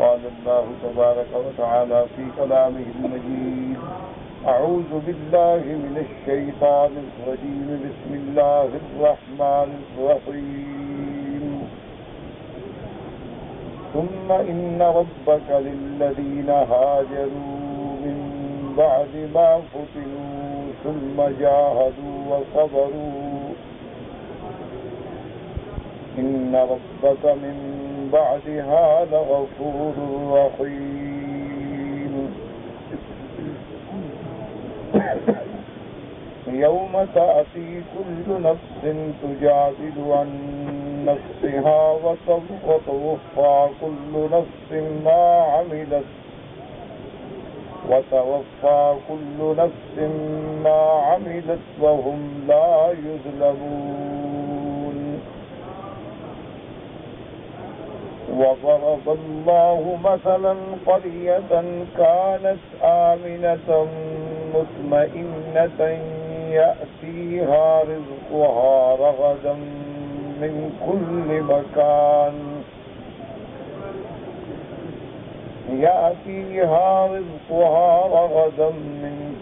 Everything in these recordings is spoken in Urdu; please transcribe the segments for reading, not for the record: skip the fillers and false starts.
قال الله تبارك وتعالى في كلامه المجيد أعوذ بالله من الشيطان الرجيم بسم الله الرحمن الرحيم ثم إن ربك للذين هاجروا من بعد ما فتنوا ثم جاهدوا وصبروا إن ربك من بعدها لغفور رحيم يوم تأتي كل نفس تجادل عن نفسها وتوفى كل نفس ما عملت وهم لا يظلمون وضرب الله مثلا قرية كانت آمنة مطمئنة يأتيها رزقها رغدا من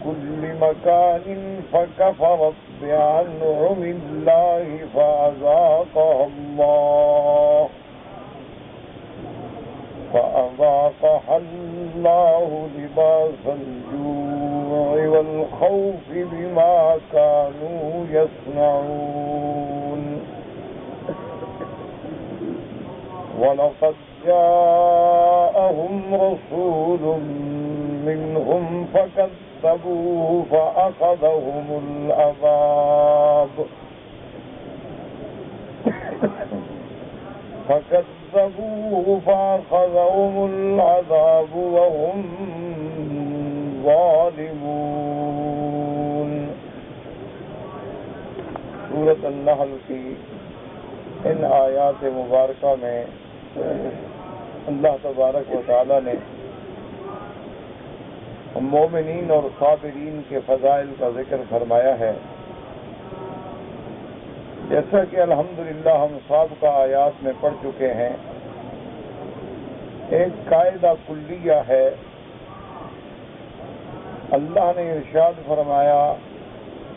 كل مكان فكفرت بأنعم الله فأذاقها الله لباس الجوع والخوف بما كانوا يصنعون ولقد جاءهم رسول منهم فكذبوه فأخذهم العذاب وهم ظالمون. سورۃ النحل کی ان آیات مبارکہ میں اللہ تبارک و تعالی نے مومنین اور صابرین کے فضائل کا ذکر فرمایا ہے. جیسا کہ الحمدللہ ہم سابقہ آیات میں پڑھ چکے ہیں، ایک قاعدہ کلیہ ہے. اللہ نے ارشاد فرمایا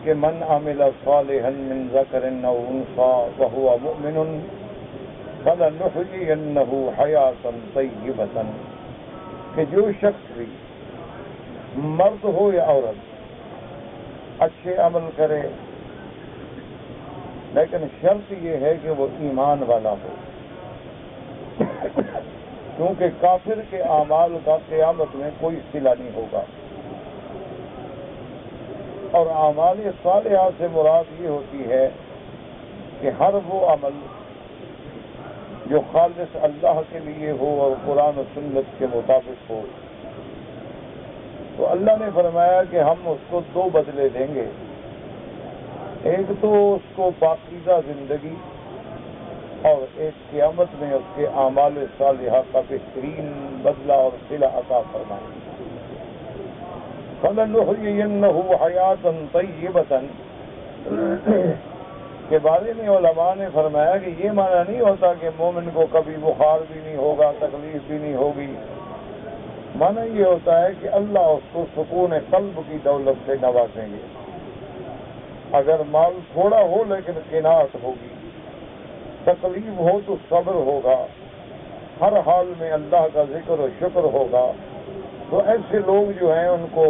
کہ من عمل صالحا من ذکر او انثى وهو مؤمن فلنحيينه حیاة طیبة، کہ جو شخص بھی مرد ہو یا عورت اچھے عمل کرے، لیکن شرط یہ ہے کہ وہ ایمان والا ہو، کیونکہ کافر کے اعمال کا قیامت میں کوئی صلہ نہیں ہوگا. اور اعمال صالحہ سے مراد یہ ہوتی ہے کہ ہر وہ عمل جو خالص اللہ کے لیے ہو اور قرآن و سنت کے مطابق ہو. تو اللہ نے فرمایا کہ ہم اس کو دو بدلے دیں گے. ایک تو اس کو پاکیزہ زندگی، اور ایک قیامت میں اس کے اعمال صالحہ کا بہترین بدلہ اور صلہ عطا فرمائیں گے. فَلَنُحْيِيَنَّهُ حَيَاةً طَيِّبَةً کے بارے میں علماء نے فرمایا کہ یہ معنی نہیں ہوتا کہ مومن کو کبھی بخار بھی نہیں ہوگا، تکلیف بھی نہیں ہوگی. معنی یہ ہوتا ہے کہ اللہ اس کو سکون قلب کی دولت سے نوازیں گے. اگر مال تھوڑا ہو لیکن قناعت ہوگی، تکلیف ہو تو صبر ہوگا، ہر حال میں اللہ کا ذکر و شکر ہوگا. تو ایسے لوگ جو ہیں ان کو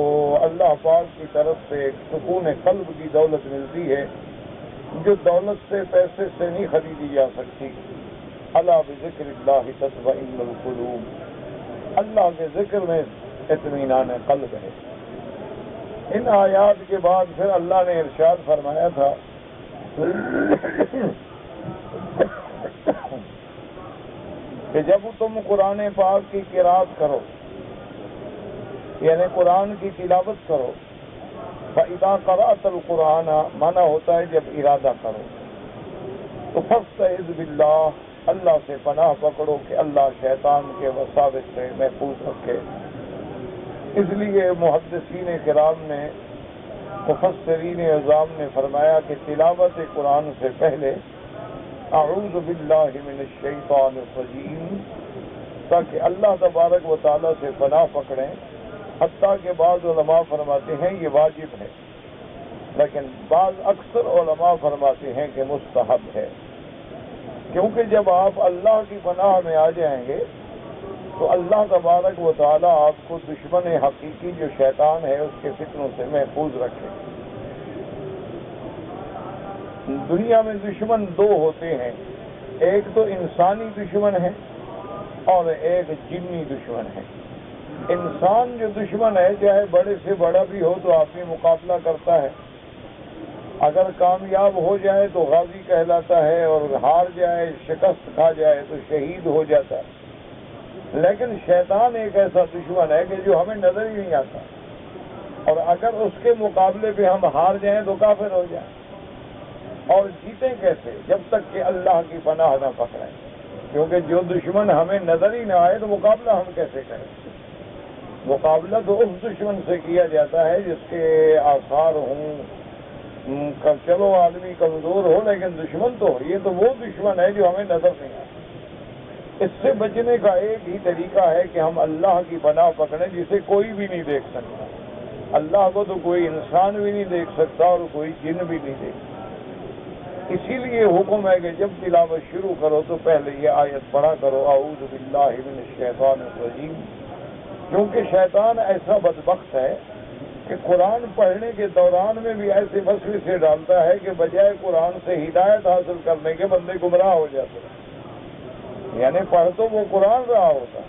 اللہ پاک کی طرف سے ایک سکون قلب کی دولت ملتی ہے جو دولت سے، پیسے سے نہیں خریدی جا سکتی. الا بذکر اللہ تطمئن القلوب، اللہ کے ذکر میں اطمینان قلب ہے. ان آیات کے بعد پھر اللہ نے ارشاد فرمایا تھا کہ جب تم قرآن پاک کی قرات کرو، یعنی قرآن کی تلاوت کرو، فَإِذَا قَرَأْتَ الْقُرْآنَ مانا ہوتا ہے جب ارادہ کرو، تو فَاسْتَعِذْ بِاللَّهِ، اللہ سے پناہ پکڑو کہ اللہ شیطان کے وساوس سے محفوظ رکھے. اس لیے محدثین کرام نے، مفسرین اعظام نے فرمایا کہ تلاوت قرآن سے پہلے اعوذ باللہ من الشیطان الرجیم تاکہ اللہ تبارک و تعالیٰ سے پناہ پکڑیں، حتیٰ کہ بعض علماء فرماتے ہیں یہ واجب ہے، لیکن بعض اکثر علماء فرماتے ہیں کہ مستحب ہے، کیونکہ جب آپ اللہ کی پناہ میں آ جائیں گے تو اللہ تبارک و تعالیٰ آپ کو دشمن حقیقی جو شیطان ہے اس کے فتنوں سے محفوظ رکھے۔ دنیا میں دشمن دو ہوتے ہیں، ایک تو انسانی دشمن ہے اور ایک جنی دشمن ہے۔ انسان جو دشمن ہے، چاہے بڑے سے بڑا بھی ہو تو آپ ہی مقابلہ کرتا ہے، اگر کامیاب ہو جائے تو غازی کہلاتا ہے اور ہار جائے، شکست کھا جائے تو شہید ہو جاتا ہے۔ لیکن شیطان ایک ایسا دشمن ہے کہ جو ہمیں نظر ہی نہیں آتا، اور اگر اس کے مقابلے پہ ہم ہار جائیں تو کافر ہو جائیں، اور جیتیں کیسے جب تک کہ اللہ کی پناہ نہ پکڑیں، کیونکہ جو دشمن ہمیں نظر ہی نہ آئے تو مقابلہ ہم کیسے کریں؟ مقابلہ تو اس دشمن سے کیا جاتا ہے جس کے آثار ہوں، چلو آدمی کمزور ہو لیکن دشمن تو ہو، یہ تو وہ دشمن ہے جو ہمیں نظر نہیں آتا۔ اس سے بچنے کا ایک ہی طریقہ ہے کہ ہم اللہ کی پناہ پکڑیں جسے کوئی بھی نہیں دیکھ سکتا۔ اللہ کو تو کوئی انسان بھی نہیں دیکھ سکتا اور کوئی جن بھی نہیں دیکھ سکتا۔ اسی لیے حکم ہے کہ جب تلاوت شروع کرو تو پہلے یہ آیت پڑھا کرو، اعوذ باللہ من الشیطان الرجیم، کیونکہ شیطان ایسا بدبخت ہے کہ قرآن پڑھنے کے دوران میں بھی ایسے وسوسے ڈالتا ہے کہ بجائے قرآن سے ہدایت حاصل کرنے کے بندے گمراہ ہو جاتے ہیں۔ یعنی پڑھ تو وہ قرآن رہا ہوتا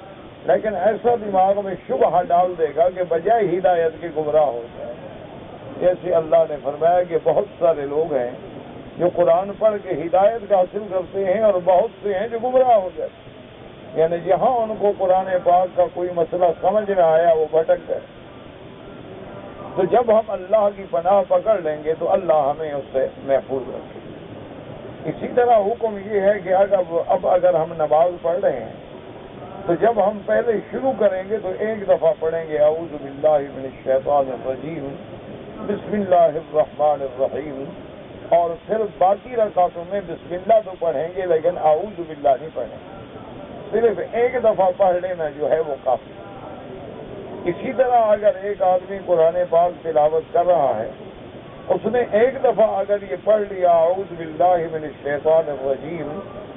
لیکن ایسا دماغ میں شبہ ڈال دے گا کہ بجائے ہدایت کے گمراہ ہو جائے۔ جیسے اللہ نے فرمایا کہ بہت سارے لوگ ہیں جو قرآن پڑھ کے ہدایت حاصل کرتے ہیں اور بہت سے ہیں جو گمراہ ہو جاتے ہیں، یعنی جہاں ان کو قرآن پاک کا کوئی مسئلہ سمجھ نہ آیا وہ بھٹک گئے۔ تو جب ہم اللہ کی پناہ پکڑ لیں گے تو اللہ ہمیں اس سے محفوظ رکھے۔ اسی طرح حکم یہ ہے کہ اب اگر ہم نماز پڑھ رہے ہیں تو جب ہم پہلے شروع کریں گے تو ایک دفعہ پڑھیں گے اعوذ باللہ من الشیطان الرجیم، بسم اللہ الرحمن الرحیم، اور پھر باقی رکعتوں میں بسم اللہ تو پڑھیں گے لیکن اعوذ باللہ نہیں پڑھیں گے، صرف ایک دفعہ پڑھ لینا جو ہے وہ کافی۔ اسی طرح اگر ایک آدمی قرآن پاک تلاوت کر رہا ہے، اس نے ایک دفعہ اگر یہ پڑھ لیا اعوذ باللہ من الشیطان الرجیم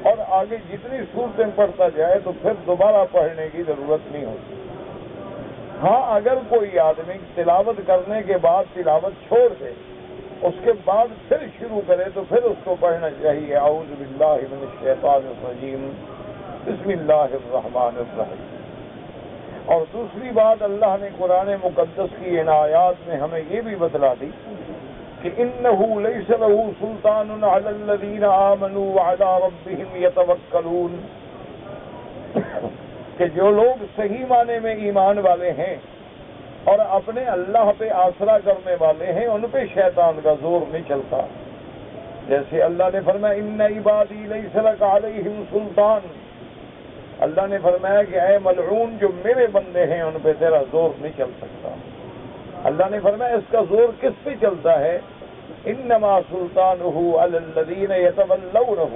اور آگے جتنی صورتیں پڑھتا جائے تو پھر دوبارہ پڑھنے کی ضرورت نہیں ہوتی۔ ہاں اگر کوئی آدمی تلاوت کرنے کے بعد تلاوت چھوڑ دے، اس کے بعد پھر شروع کرے تو پھر اس کو پڑھنا چاہیے اعوذ باللہ من الشیطان الرجیم بسم اللہ الرحمن الرحیم۔ اور دوسری بات، اللہ نے قرآن مقدس کی ان آیات میں ہمیں یہ بھی بتلا دی کہ انہ لیس لہ سلطان علی الذین آمنوا وعلی ربہم یتوکلون، کہ جو لوگ صحیح معنی میں ایمان والے ہیں اور اپنے اللہ پہ آسرا کرنے والے ہیں ان پہ شیطان کا زور نہیں چلتا۔ جیسے اللہ نے فرمایا ان عبادی لیس لک علیہم سلطان، اللہ نے فرمایا کہ اے ملعون جو میرے بندے ہیں ان پہ تیرا زور نہیں چل سکتا۔ اللہ نے فرمایا اس کا زور کس پہ چلتا ہے؟ انما سلطانہ علی الذین یتولونہ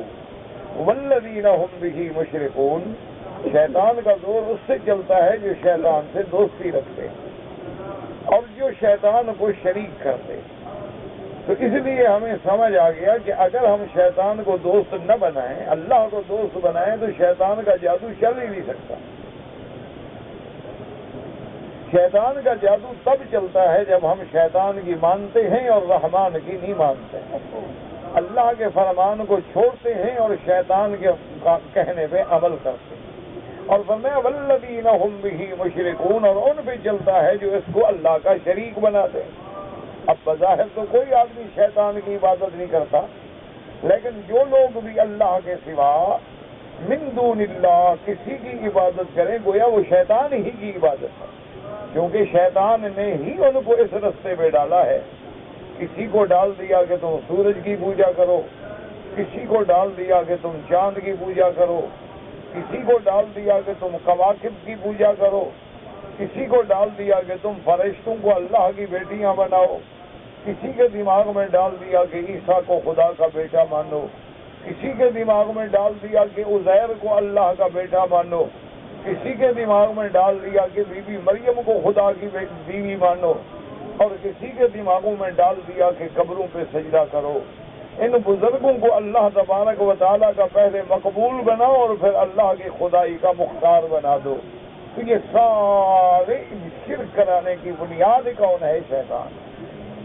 والذین ہم بہ مشرکون، شیطان کا زور اس سے چلتا ہے جو شیطان سے دوستی رکھتے اور جو شیطان کو شریک کرتے۔ تو اس لیے ہمیں سمجھ آ گیا کہ اگر ہم شیطان کو دوست نہ بنائیں، اللہ کو دوست بنائیں تو شیطان کا جادو چل ہی نہیں سکتا۔ شیطان کا جادو تب چلتا ہے جب ہم شیطان کی مانتے ہیں اور رحمان کی نہیں مانتے، اللہ کے فرمان کو چھوڑتے ہیں اور شیطان کے کہنے پہ عمل کرتے ہیں۔ اور فرمایا والذین ہم بہ مشرکون، اور ان پہ چلتا ہے جو اس کو اللہ کا شریک بناتے ہیں۔ اب بظاہر تو کوئی آدمی شیطان کی عبادت نہیں کرتا، لیکن جو لوگ بھی اللہ کے سوا من دون اللہ کسی کی عبادت کریں گویا وہ شیطان ہی کی عبادت ہے، کیونکہ شیطان نے ہی ان کو اس رستے پہ ڈالا ہے۔ کسی کو ڈال دیا کہ تم سورج کی پوجا کرو، کسی کو ڈال دیا کہ تم چاند کی پوجا کرو، کسی کو ڈال دیا کہ تم کواکب کی پوجا کرو، کسی کو ڈال دیا کہ تم فرشتوں کو اللہ کی بیٹیاں بناؤ، کسی کے دماغ میں ڈال دیا کہ عیسیٰ کو خدا کا بیٹا مانو، کسی کے دماغ میں ڈال دیا کہ عزیر کو اللہ کا بیٹا مانو، کسی کے دماغ میں ڈال دیا کہ بی بی مریم کو خدا کی بیوی مانو، اور کسی کے دماغوں میں ڈال دیا کہ قبروں پہ سجدہ کرو۔ ان بزرگوں کو اللہ تبارک و تعالیٰ کا پہلے مقبول بناؤ اور پھر اللہ کی خدائی کا مختار بنا دو۔ تو یہ سارے شرک کرانے کی بنیاد کون ہے؟ شیطان۔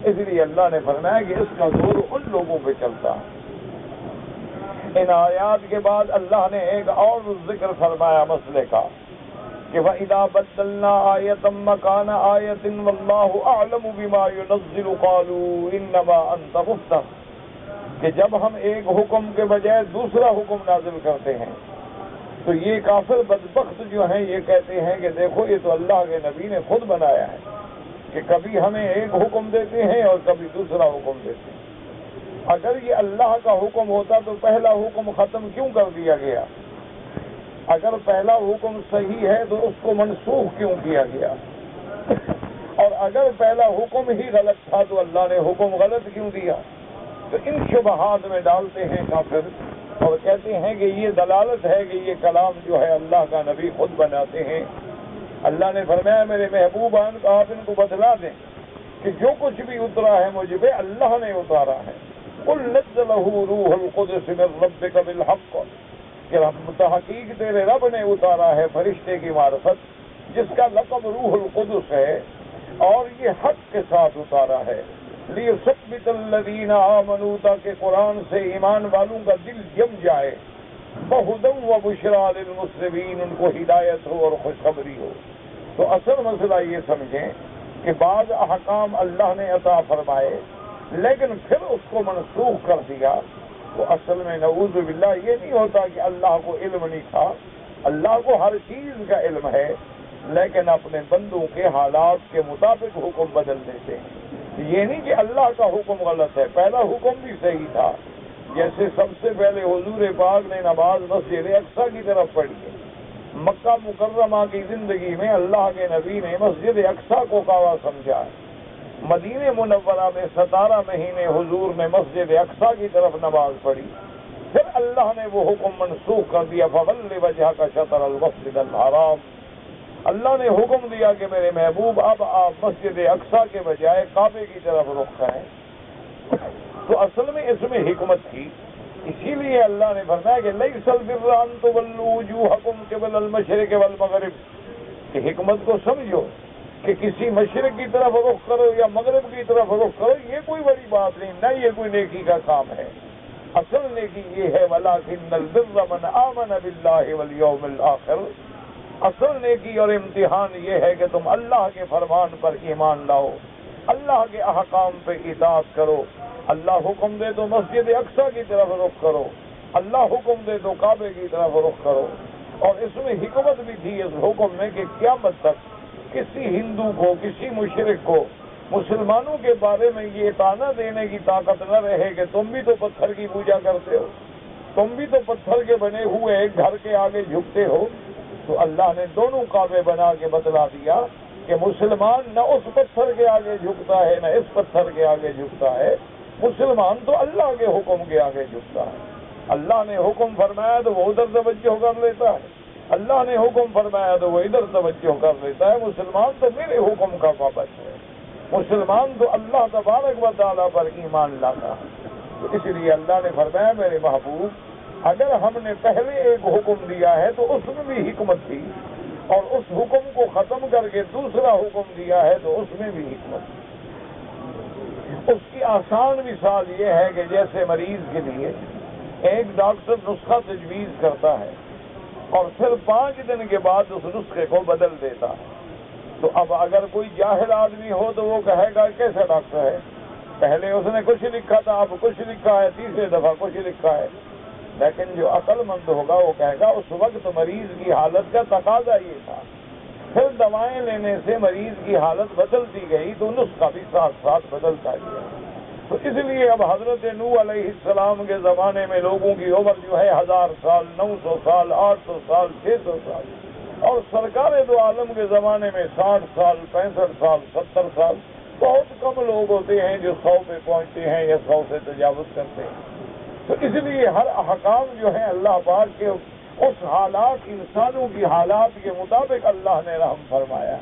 اس لیے اللہ نے فرمایا کہ اس کا زور ان لوگوں پہ چلتا ہے۔ ان آیات کے بعد اللہ نے ایک اور ذکر فرمایا مسئلے کا کہ وَإِذَا بَدَّلْنَا آیَةً مَّكَانَ آیَةٍ وَاللَّهُ أَعْلَمُ بِمَا يُنَزِّلُ قَالُوا إِنَّمَا أَنتَ مُفْتَرٍ، کہ جب ہم ایک حکم کے بجائے دوسرا حکم نازل کرتے ہیں تو یہ کافر بدبخت جو ہیں یہ کہتے ہیں کہ دیکھو یہ تو اللہ کے نبی نے خود بنایا ہے کہ کبھی ہمیں ایک حکم دیتے ہیں اور کبھی دوسرا حکم دیتے ہیں۔ اگر یہ اللہ کا حکم ہوتا تو پہلا حکم ختم کیوں کر دیا گیا؟ اگر پہلا حکم صحیح ہے تو اس کو منسوخ کیوں کیا گیا؟ اور اگر پہلا حکم ہی غلط تھا تو اللہ نے حکم غلط کیوں دیا؟ تو ان شبہات میں ڈالتے ہیں کافر اور کہتے ہیں کہ یہ دلالت ہے کہ یہ کلام جو ہے اللہ کا نبی خود بناتے ہیں۔ اللہ نے فرمایا میرے محبوبان کو آپ ان کو بتلا دیں کہ جو کچھ بھی اترا ہے مجھ پہ اللہ نے اتارا ہے۔ قُلْ نَزَّلَهُ رُوحُ الْقُدُسِ مِنْ رَبِّكَ بِالْحَقِّ، کہ تحقیق تیرے رب نے اتارا ہے فرشتے کی معرفت جس کا لقب روح القدس ہے، اور یہ حق کے ساتھ اتارا ہے۔ لِيُثَبِّتَ الَّذِينَ آمَنُوا، تاکہ قرآن سے ایمان والوں کا دل جم جائے، بَهُدًى وَبُشْرَىٰ لِلْمُسْلِمِينَ، ان کو ہدایت ہو اور خوشخبری ہو۔ تو اصل مسئلہ یہ سمجھیں کہ بعض احکام اللہ نے عطا فرمائے لیکن پھر اس کو منسوخ کر دیا، تو اصل میں نعوذ باللہ یہ نہیں ہوتا کہ اللہ کو علم نہیں تھا، اللہ کو ہر چیز کا علم ہے، لیکن اپنے بندوں کے حالات کے مطابق حکم بدل دیتے ہیں۔ یہ نہیں کہ اللہ کا حکم غلط ہے، پہلا حکم بھی صحیح تھا۔ جیسے سب سے پہلے حضور پاک نے نماز مسجد اقصی کی طرف پڑھی ہے۔ مکہ مکرمہ کی زندگی میں اللہ کے نبی نے مسجد اقصی کو کعبہ سمجھا ہے۔ مدینہ منورہ میں 17 مہینے حضور نے مسجد اقصی کی طرف نماز پڑھی، پھر اللہ نے وہ حکم منسوخ کر دیا فَوَلِّ وَجْهَكَ شَطْرَ الْمَسْجِدِ الْحَرَامِ۔ اللہ نے حکم دیا کہ میرے محبوب اب آپ مسجد اقصی کے بجائے کعبے کی طرف رخ کریں۔ تو اصل میں اس میں حکمت تھی، اسی لیے اللہ نے فرمایا کہ لَيْسَ الْبِرَّ أَن تُوَلُّوا وُجُوهَكُمْ قِبَلَ الْمَشْرِقِ وَالْمَغْرِبِ، کہ حکمت کو سمجھو کہ کسی مشرق کی طرف رخ کرو یا مغرب کی طرف رخ کرو، یہ کوئی بڑی بات نہیں، نہ یہ کوئی نیکی کا کام ہے۔ اصل نیکی یہ ہے وَلَٰكِنَّ الْبِرَّ مَنْ آمَنَ بِاللَّهِ وَالْيَوْمِ الْآخِرِ، اصل نیکی اور امتحان یہ ہے کہ تم اللہ کے فرمان پر ایمان لاؤ، اللہ کے احکام پہ اطاعت کرو۔ اللہ حکم دے تو مسجد اقصی کی طرف رخ کرو، اللہ حکم دے تو کعبے کی طرف رخ کرو۔ اور اس میں حکمت بھی تھی اس حکم میں کہ قیامت تک کسی ہندو کو، کسی مشرک کو مسلمانوں کے بارے میں یہ طعنہ دینے کی طاقت نہ رہے کہ تم بھی تو پتھر کی پوجا کرتے ہو، تم بھی تو پتھر کے بنے ہوئے ایک گھر کے آگے جھکتے ہو۔ تو اللہ نے دونوں کعبے بنا کے بتلا دیا کہ مسلمان نہ اس پتھر کے آگے جھکتا ہے نہ اس پتھر کے آگے جھکتا ہے، مسلمان تو اللہ کے حکم کے آگے جھکتا ہے۔ اللہ نے حکم فرمایا تو وہ ادھر توجہ کر لیتا ہے، اللہ نے حکم فرمایا تو وہ ادھر توجہ کر لیتا ہے۔ مسلمان تو میرے حکم کا پابند ہے، مسلمان تو اللہ تبارک و تعالیٰ پر ایمان لاتا ہے۔ تو اس لیے اللہ نے فرمایا میرے محبوب اگر ہم نے پہلے ایک حکم دیا ہے تو اس میں بھی حکمت تھی، اور اس حکم کو ختم کر کے دوسرا حکم دیا ہے تو اس میں بھی حکمت تھی۔ اس کی آسان مثال یہ ہے کہ جیسے مریض کے لیے ایک ڈاکٹر نسخہ تجویز کرتا ہے اور پھر 5 دن کے بعد اس نسخے کو بدل دیتا ہے، تو اب اگر کوئی جاہل آدمی ہو تو وہ کہے گا کیسا ڈاکٹر ہے، پہلے اس نے کچھ لکھا تھا اب کچھ لکھا ہے، تیسرے دفعہ کچھ لکھا ہے۔ لیکن جو عقل مند ہوگا وہ کہے گا اس وقت مریض کی حالت کا تقاضا یہ تھا، پھر دوائیں لینے سے مریض کی حالت بدلتی گئی تو نسخہ بھی ساتھ ساتھ بدلتا گیا۔ تو اس لیے اب حضرت نوح علیہ السلام کے زمانے میں لوگوں کی عمر جو ہے 1000 سال، 900 سال، 800 سال، 600 سال، اور سرکار دو عالم کے زمانے میں 60 سال، 65 سال، 70 سال۔ بہت کم لوگ ہوتے ہیں جو 100 پہ پہنچتے ہیں یا 100 سے تجاوز کرتے ہیں۔ تو اس لیے ہر احکام جو ہیں اللہ پاک کے اس حالات انسانوں کی حالات کے مطابق اللہ نے رحم فرمایا،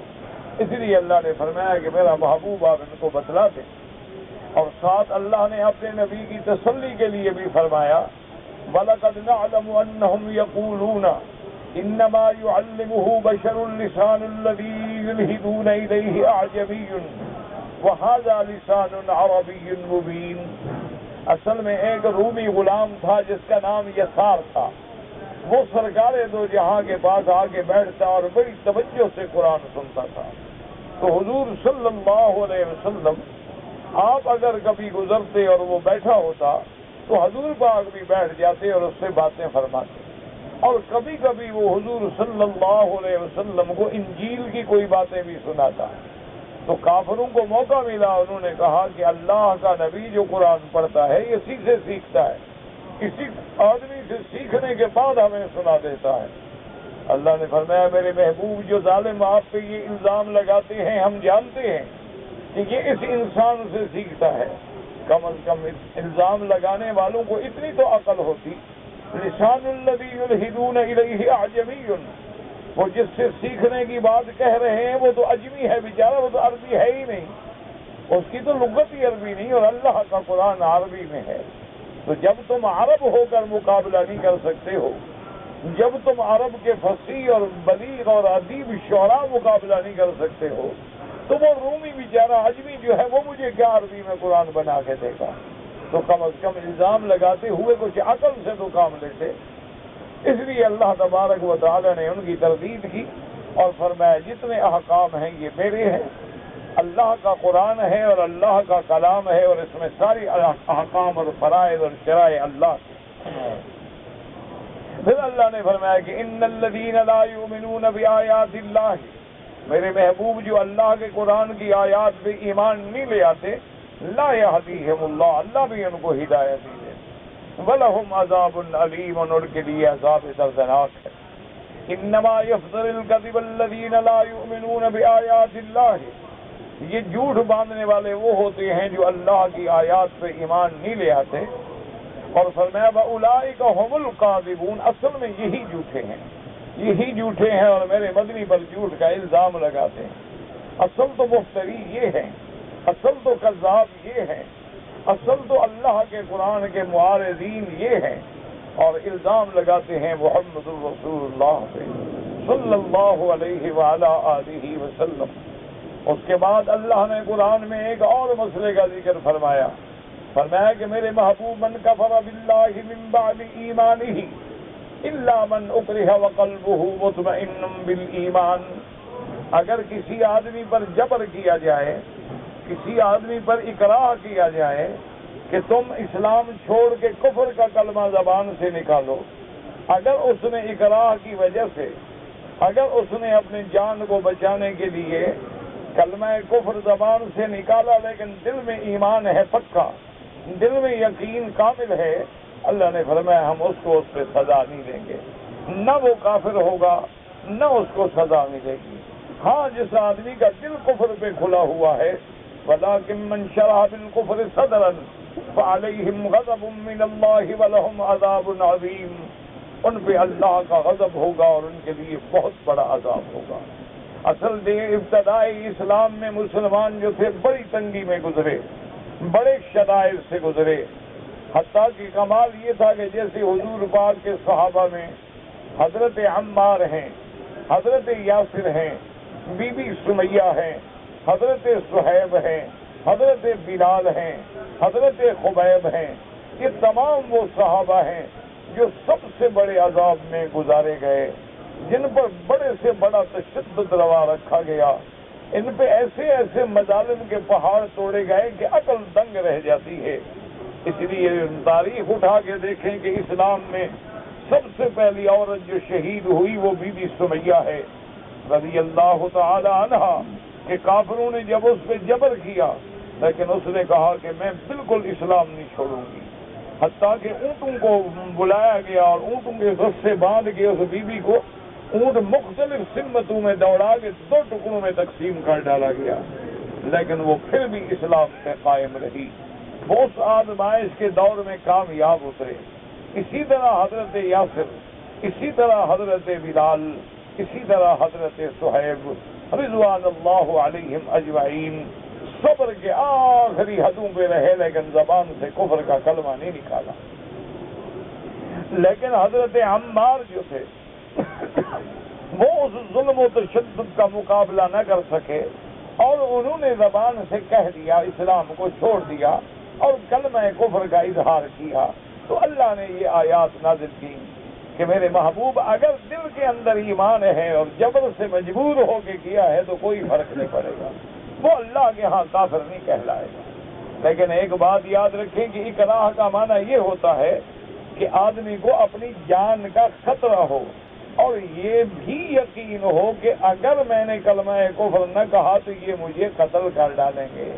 اس لیے اللہ نے فرمایا کہ میرا محبوب آپ ان کو بتلا دیں۔ اور ساتھ اللہ نے اپنے نبی کی تسلی کے لیے بھی فرمایا وَلَقَدْ نَعْلَمُ أَنَّهُمْ يَقُولُونَ إِنَّمَا يُعَلِّمُهُ بَشَرٌ لِسَانُ الَّذِي يُلْحِدُونَ إِلَيْهِ أَعْجَمِيٌّ وَهَذَا لِسَانٌ عَرَبِيٌّ مُبِينٌ۔ اصل میں ایک رومی غلام تھا جس کا نام یسار تھا، وہ سرکار دو جہاں کے پاس آ کے بیٹھتا اور بڑی توجہ سے قرآن سنتا تھا۔ تو حضور صلی اللہ علیہ وسلم آپ اگر کبھی گزرتے اور وہ بیٹھا ہوتا تو حضور پاک بھی بیٹھ جاتے اور اس سے باتیں فرماتے، اور کبھی کبھی وہ حضور صلی اللہ علیہ وسلم کو انجیل کی کوئی باتیں بھی سناتا۔ تو کافروں کو موقع ملا، انہوں نے کہا کہ اللہ کا نبی جو قرآن پڑھتا ہے یہ اسی سے سیکھتا ہے، کسی آدمی سے سیکھنے کے بعد ہمیں سنا دیتا ہے۔ اللہ نے فرمایا میرے محبوب جو ظالم آپ پہ یہ الزام لگاتے ہیں ہم جانتے ہیں کہ یہ اس انسان سے سیکھتا ہے، کم از کم الزام لگانے والوں کو اتنی تو عقل ہوتی، لسان الذی یلحدون الیہ اعجمی، وہ جس سے سیکھنے کی بات کہہ رہے ہیں وہ تو اجمی ہے بیچارہ، وہ تو عربی ہے ہی نہیں، اس کی تو لغت ہی عربی نہیں، اور اللہ کا قرآن عربی میں ہے۔ تو جب تم عرب ہو کر مقابلہ نہیں کر سکتے ہو، جب تم عرب کے فصیح اور بلیغ اور ادیب شعراء مقابلہ نہیں کر سکتے ہو، تو وہ رومی بیچارہ اجمی جو ہے وہ مجھے کیا عربی میں قرآن بنا کے دے گا؟ تو کم از کم الزام لگاتے ہوئے کچھ عقل سے تو کام لیتے۔ اس لیے اللہ تبارک و تعالی نے ان کی تردید کی اور فرمایا جتنے احکام ہیں یہ میرے ہیں، اللہ کا قرآن ہے اور اللہ کا کلام ہے، اور اس میں ساری احکام اور فرائض اور شرائع اللہ کے۔ پھر اللہ نے فرمایا کہ ان الذین لا یؤمنون بآیات اللہ، میرے محبوب جو اللہ کے قرآن کی آیات پہ ایمان نہیں لے آتے، لا یہدیہم اللہ، اللہ بھی ان کو ہدایت نہیں دے، وَلَهُمْ عَذَابٌ عَلِیمٌ، ان کے لیے عذاب دردناک ہے۔ انما یفتر الکذب الذین لا یؤمنون بآیات اللہ، یہ جھوٹ باندھنے والے وہ ہوتے ہیں جو اللہ کی آیات پہ ایمان نہیں لے آتے، اور فرمایا وَأُولَئِکَ هُمُ الْكَاذِبُونَ، اصل میں یہی جھوٹے ہیں، یہی جھوٹے ہیں اور میرے مدنی پر جھوٹ کا الزام لگاتے ہیں۔ اصل تو مفتری یہ ہے، اصل تو کذاب یہ ہے، اصل تو اللہ کے قرآن کے معارضین یہ ہیں، اور الزام لگاتے ہیں محمد الرسول اللہ سے صلی اللہ علیہ وآلہ آلہ وسلم۔ اس کے بعد اللہ نے قرآن میں ایک اور مسئلے کا ذکر فرمایا کہ میرے محبوب من کفر باللہ من بعد ایمانہ الا من اکرہ وقلبہ مطمئن بالایمان، اگر کسی آدمی پر جبر کیا جائے، کسی آدمی پر اکراہ کیا جائے کہ تم اسلام چھوڑ کے کفر کا کلمہ زبان سے نکالو، اگر اس نے اکراہ کی وجہ سے، اگر اس نے اپنی جان کو بچانے کے لیے کلمہ کفر زبان سے نکالا لیکن دل میں ایمان ہے پکا، دل میں یقین کامل ہے، اللہ نے فرمایا ہم اس کو اس پہ سزا نہیں دیں گے، نہ وہ کافر ہوگا نہ اس کو سزا ملے گی۔ ہاں جس آدمی کا دل کفر پہ کھلا ہوا ہے، وَلَٰكِن مَّن شَرَحَ بِالْكُفْرِ صَدْرًا فَعَلَيْهِمْ غَضَبٌ مِّنَ اللَّهِ وَلَهُمْ عَذَابٌ عَظِيمٌ، ان پہ اللہ کا غضب ہوگا اور ان کے لیے بہت بڑا عذاب ہوگا۔ اصل ابتدائی اسلام میں مسلمان جو تھے بڑی تنگی میں گزرے، بڑے شدائد سے گزرے، حتیٰ کہ کمال یہ تھا کہ جیسے حضور پاک کے صحابہ میں حضرت عمار ہیں، حضرت یاسر ہیں، بی بی سمیہ ہیں، حضرت صہیب ہیں، حضرت بلال ہیں، حضرت خبیب ہیں، یہ تمام وہ صحابہ ہیں جو سب سے بڑے عذاب میں گزارے گئے، جن پر بڑے سے بڑا تشدد روا رکھا گیا، ان پہ ایسے ایسے مظالم کے پہاڑ توڑے گئے کہ عقل دنگ رہ جاتی ہے۔ اس لیے تاریخ اٹھا کے دیکھیں کہ اسلام میں سب سے پہلی عورت جو شہید ہوئی وہ بی بی سمیہ ہے رضی اللہ تعالی عنہا، کہ کافروں نے جب اس پہ جبر کیا لیکن اس نے کہا کہ میں بالکل اسلام نہیں چھوڑوں گی، حتیٰ کہ اونٹوں کو بلایا گیا اور اونٹوں کے رسے باندھ کے اس بی بی کو اونٹ مختلف سمتوں میں دوڑا کے 2 ٹکڑوں میں تقسیم کر ڈالا گیا، لیکن وہ پھر بھی اسلام پہ قائم رہی، وہ اس آزمائش کے دور میں کامیاب اترے۔ اسی طرح حضرت یاسر اسی طرح حضرت بلال، اسی طرح حضرت صہیب رضوان اللہ علیہم اجمعین صبر کے آخری حدوں پہ رہے، لیکن زبان سے کفر کا کلمہ نہیں نکالا۔ لیکن حضرت عمار جو تھے وہ اس ظلم و تشدد کا مقابلہ نہ کر سکے، اور انہوں نے زبان سے کہہ دیا، اسلام کو چھوڑ دیا اور کلمہ کفر کا اظہار کیا، تو اللہ نے یہ آیات نازل کی کہ میرے محبوب اگر دل کے اندر ایمان ہے اور جبر سے مجبور ہو کے کیا ہے تو کوئی فرق نہیں پڑے گا، وہ اللہ کے ہاں کافر نہیں کہلائے گا۔ لیکن ایک بات یاد رکھیں کہ اکراہ کا معنی یہ ہوتا ہے کہ آدمی کو اپنی جان کا خطرہ ہو اور یہ بھی یقین ہو کہ اگر میں نے کلمہ کفر نہ کہا تو یہ مجھے قتل کر ڈالیں گے۔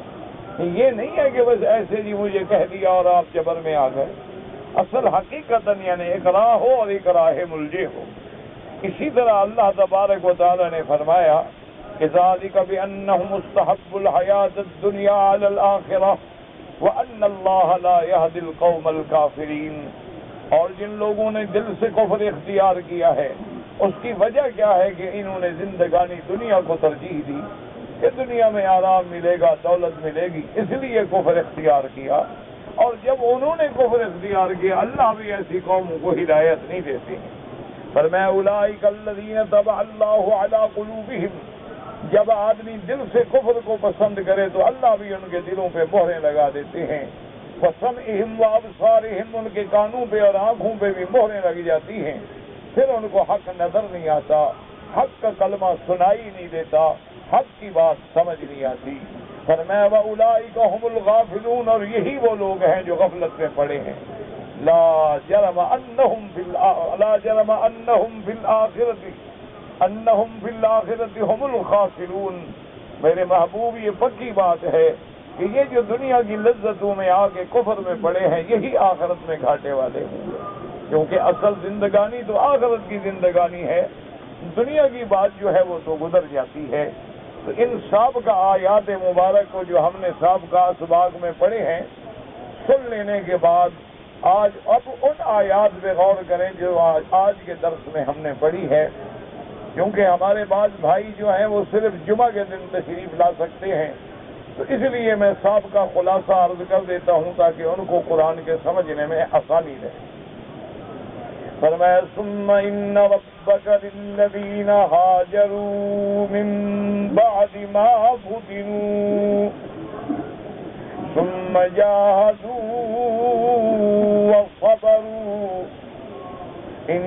یہ نہیں ہے کہ بس ایسے جی مجھے کہہ دیا اور آپ جبر میں آ گئے، اصل حقیقتاً یعنی اکراہ ہو اور اکراہ ملجے ہو۔ اسی طرح اللہ تبارک و تعالی نے فرمایا ذالک بأنہم استحبوا الحیاۃ الدنیا علی الآخرہ وأن اللہ لا یہدی القوم الکافرین، اور جن لوگوں نے دل سے کفر اختیار کیا ہے اس کی وجہ کیا ہے کہ انہوں نے زندگانی دنیا کو ترجیح دی کہ دنیا میں آرام ملے گا، دولت ملے گی، اس لیے کفر اختیار کیا، اور جب انہوں نے کفر اختیار کیا اللہ بھی ایسی قوموں کو ہدایت نہیں دیتی۔ فرمایا اولئک الذین طبع اللہ علی قلوبہم، جب آدمی دل سے کفر کو پسند کرے تو اللہ بھی ان کے دلوں پہ مہریں لگا دیتے ہیں، وَسَمْعِهِمْ وَأَبْصَارِهِمْ، ان کے کانوں پہ اور آنکھوں پہ بھی مہریں لگ جاتی ہیں، پھر ان کو حق نظر نہیں آتا، حق کا کلمہ سنائی نہیں دیتا، حق کی بات سمجھ نہیں آتی۔ فرمایا وَأُولَئِكَ هُمُ الْغَافِلُونَ، اور یہی وہ لوگ ہیں جو غفلت میں پڑے ہیں۔ لا جرم انہم فی الآخرۃ ہم الخاسرون، میرے محبوب یہ پکی بات ہے کہ یہ جو دنیا کی لذتوں میں آ کے کفر میں پڑے ہیں یہی آخرت میں گھاٹے والے ہیں، کیونکہ اصل زندگانی تو آخرت کی زندگانی ہے، دنیا کی بات جو ہے وہ تو گزر جاتی ہے۔ تو ان سابقہ آیات مبارک کو جو ہم نے سابقہ اسباق میں پڑھے ہیں سن لینے کے بعد آج اب ان آیات پہ غور کریں جو آج کے درس میں ہم نے پڑھی ہے، کیونکہ ہمارے بعض بھائی جو ہیں وہ صرف جمعہ کے دن تشریف لا سکتے ہیں، تو اس لیے میں سابقہ خلاصہ عرض کر دیتا ہوں تاکہ ان کو قرآن کے سمجھنے میں آسانی رہے۔ فرمایا ثم ان ربک للذین ہاجروا من بعد ما فتنوا ثم جاهدوا وصبروا ان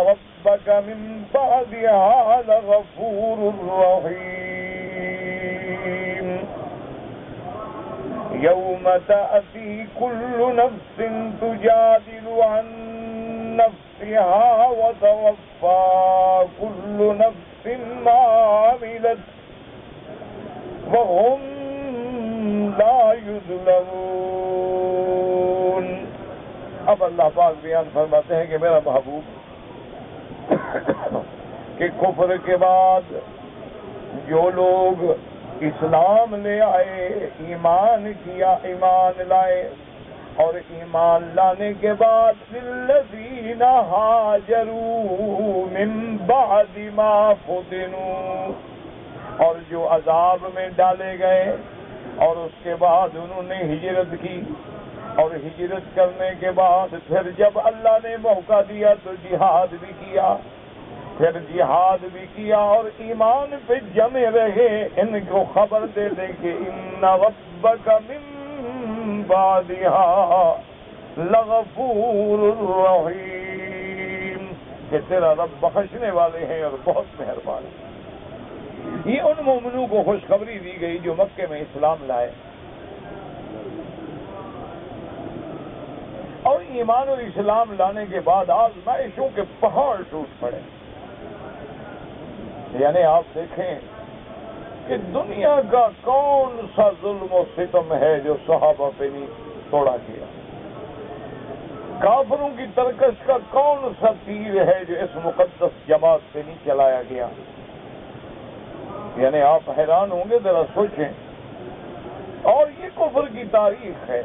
ربک من بعدها لغفور رحیم یوم تأتی کل نفس تجادل عن نفسها وتوفى كل نفس ما عملت وهم لا يظلمون۔ اب اللہ پاک بیان فرماتے ہیں کہ میرا محبوب کہ کفر کے بعد جو لوگ اسلام لے آئے، ایمان کیا، ایمان لائے، اور ایمان لانے کے بعد للذین ہاجروا من بعد ما فتنوا، اور جو عذاب میں ڈالے گئے اور اس کے بعد انہوں نے ہجرت کی، اور ہجرت کرنے کے بعد پھر جب اللہ نے موقع دیا تو جہاد بھی کیا، پھر جہاد بھی کیا اور ایمان پہ جمے رہے، ان کو خبر دے دیں کہ ان ربک من بعدها لغفور رحیم، کہ تیرا رب بخشنے والے ہیں اور بہت مہربان ہیں۔ یہ ان مومنوں کو خوشخبری دی گئی جو مکے میں اسلام لائے اور ایمان اور اسلام لانے کے بعد آزمائشوں کے پہاڑ ٹوٹ پڑے۔ یعنی آپ دیکھیں کہ دنیا کا کون سا ظلم و ستم ہے جو صحابہ پہ نہیں توڑا گیا، کافروں کی ترکش کا کون سا تیر ہے جو اس مقدس جماعت پہ نہیں چلایا گیا۔ یعنی آپ حیران ہوں گے، ذرا سوچیں، اور یہ کفر کی تاریخ ہے۔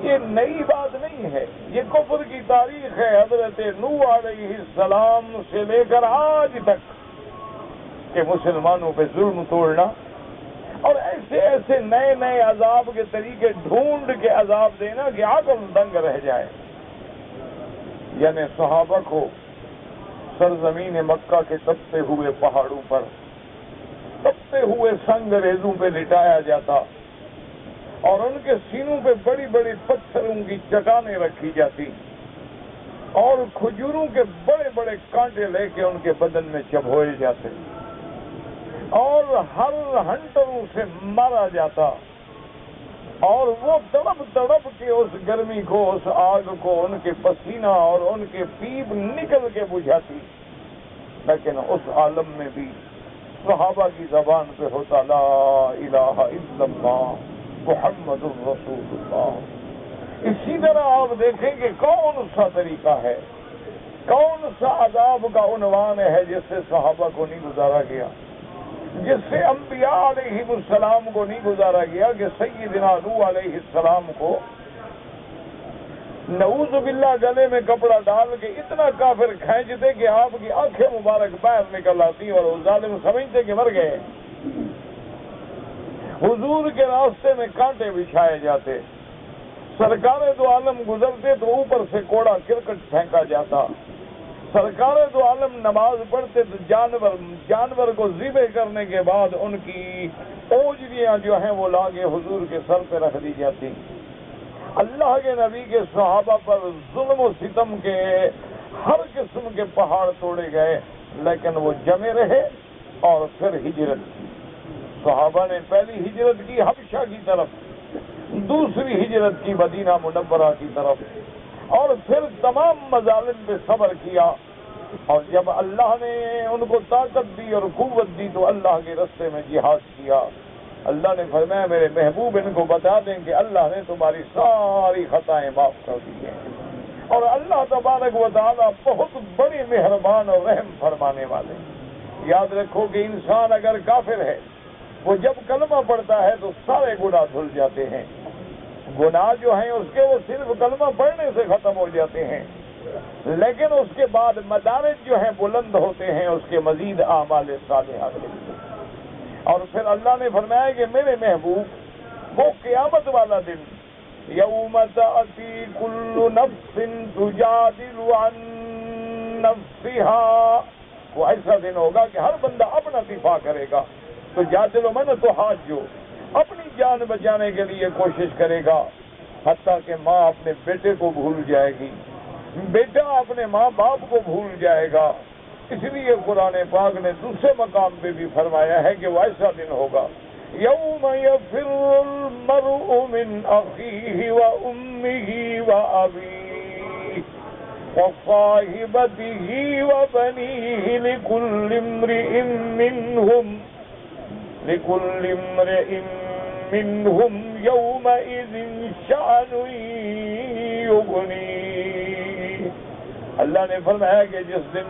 یہ نئی بات نہیں ہے، یہ کفر کی تاریخ ہے حضرت نوح علیہ السلام سے لے کر آج تک کہ مسلمانوں پہ ظلم توڑنا اور ایسے ایسے نئے نئے عذاب کے طریقے ڈھونڈ کے عذاب دینا کہ عقل دنگ رہ جائے۔ یعنی صحابہ کو سرزمین مکہ کے تپتے ہوئے پہاڑوں پر تپتے ہوئے سنگ ریزوں پہ لٹایا جاتا اور ان کے سینوں پہ بڑی بڑی پتھروں کی چٹانیں رکھی جاتی اور کھجوروں کے بڑے بڑے کانٹے لے کے ان کے بدن میں چبھوئے جاتے اور ہر ہنٹروں سے مارا جاتا اور وہ تڑپ تڑپ کے اس گرمی کو، اس آگ کو ان کے پسینہ اور ان کے پیپ نکل کے بجھاتی، لیکن اس عالم میں بھی صحابہ کی زبان پہ ہوتا لا الہ الا اللہ محمد الرسول اللہ۔ اسی طرح آپ دیکھیں کہ کون سا طریقہ ہے، کون سا عذاب کا عنوان ہے جس سے صحابہ کو نہیں گزارا گیا، جس سے انبیاء علیہ السلام کو نہیں گزارا گیا کہ سیدنا نوح علیہ السلام کو نعوذ باللہ گلے میں کپڑا ڈال کے اتنا کافر کھینچتے کہ آپ کی آنکھیں مبارک باہر نکل آتی اور وہ ظالم سمجھتے کہ مر گئے۔ حضور کے راستے میں کانٹے بچھائے جاتے، سرکار دو عالم گزرتے تو اوپر سے کوڑا کرکٹ پھینکا جاتا، سرکار دو عالم نماز پڑھتے تو جانور کو ذبح کرنے کے بعد ان کی اوجریاں جو ہیں وہ لا کے حضور کے سر پہ رکھ دی جاتی۔ اللہ کے نبی کے صحابہ پر ظلم و ستم کے ہر قسم کے پہاڑ توڑے گئے، لیکن وہ جمے رہے اور پھر ہجرت کی۔ صحابہ نے پہلی ہجرت کی حبشہ کی طرف، دوسری ہجرت کی مدینہ منورہ کی طرف، اور پھر تمام مظالم پہ صبر کیا، اور جب اللہ نے ان کو طاقت دی اور قوت دی تو اللہ کے راستے میں جہاد کیا۔ اللہ نے فرمایا میرے محبوب ان کو بتا دیں کہ اللہ نے تمہاری ساری خطائیں معاف کر دی ہیں، اور اللہ تبارک و تعالیٰ بہت بڑی مہربان اور رحم فرمانے والے۔ یاد رکھو کہ انسان اگر کافر ہے وہ جب کلمہ پڑھتا ہے تو سارے گناہ دھل جاتے ہیں، گناہ جو ہیں اس کے وہ صرف کلمہ پڑھنے سے ختم ہو جاتے ہیں، لیکن اس کے بعد مدارج جو ہیں بلند ہوتے ہیں اس کے مزید اعمال صالحہ کے لیے۔ اور پھر اللہ نے فرمایا کہ میرے محبوب وہ قیامت والا دن یوم تأتی کل نفس تجادل عن نفسها، وہ ایسا دن ہوگا کہ ہر بندہ اپنا دفاع کرے گا، تو جادل من تو ہاتھ جو اپنی جان بچانے کے لیے کوشش کرے گا، حتیٰ کہ ماں اپنے بیٹے کو بھول جائے گی، بیٹا اپنے ماں باپ کو بھول جائے گا۔ اس لیے قرآن پاک نے دوسرے مقام پہ بھی فرمایا ہے کہ وہ ایسا دن ہوگا یوم یفر المرء من اخیہ وامہ وابیہ وصاحبتہ وبنیہ لکل امرئ منہم یومئذ شأن یغنیہ۔ اللہ نے فرمایا کہ جس دن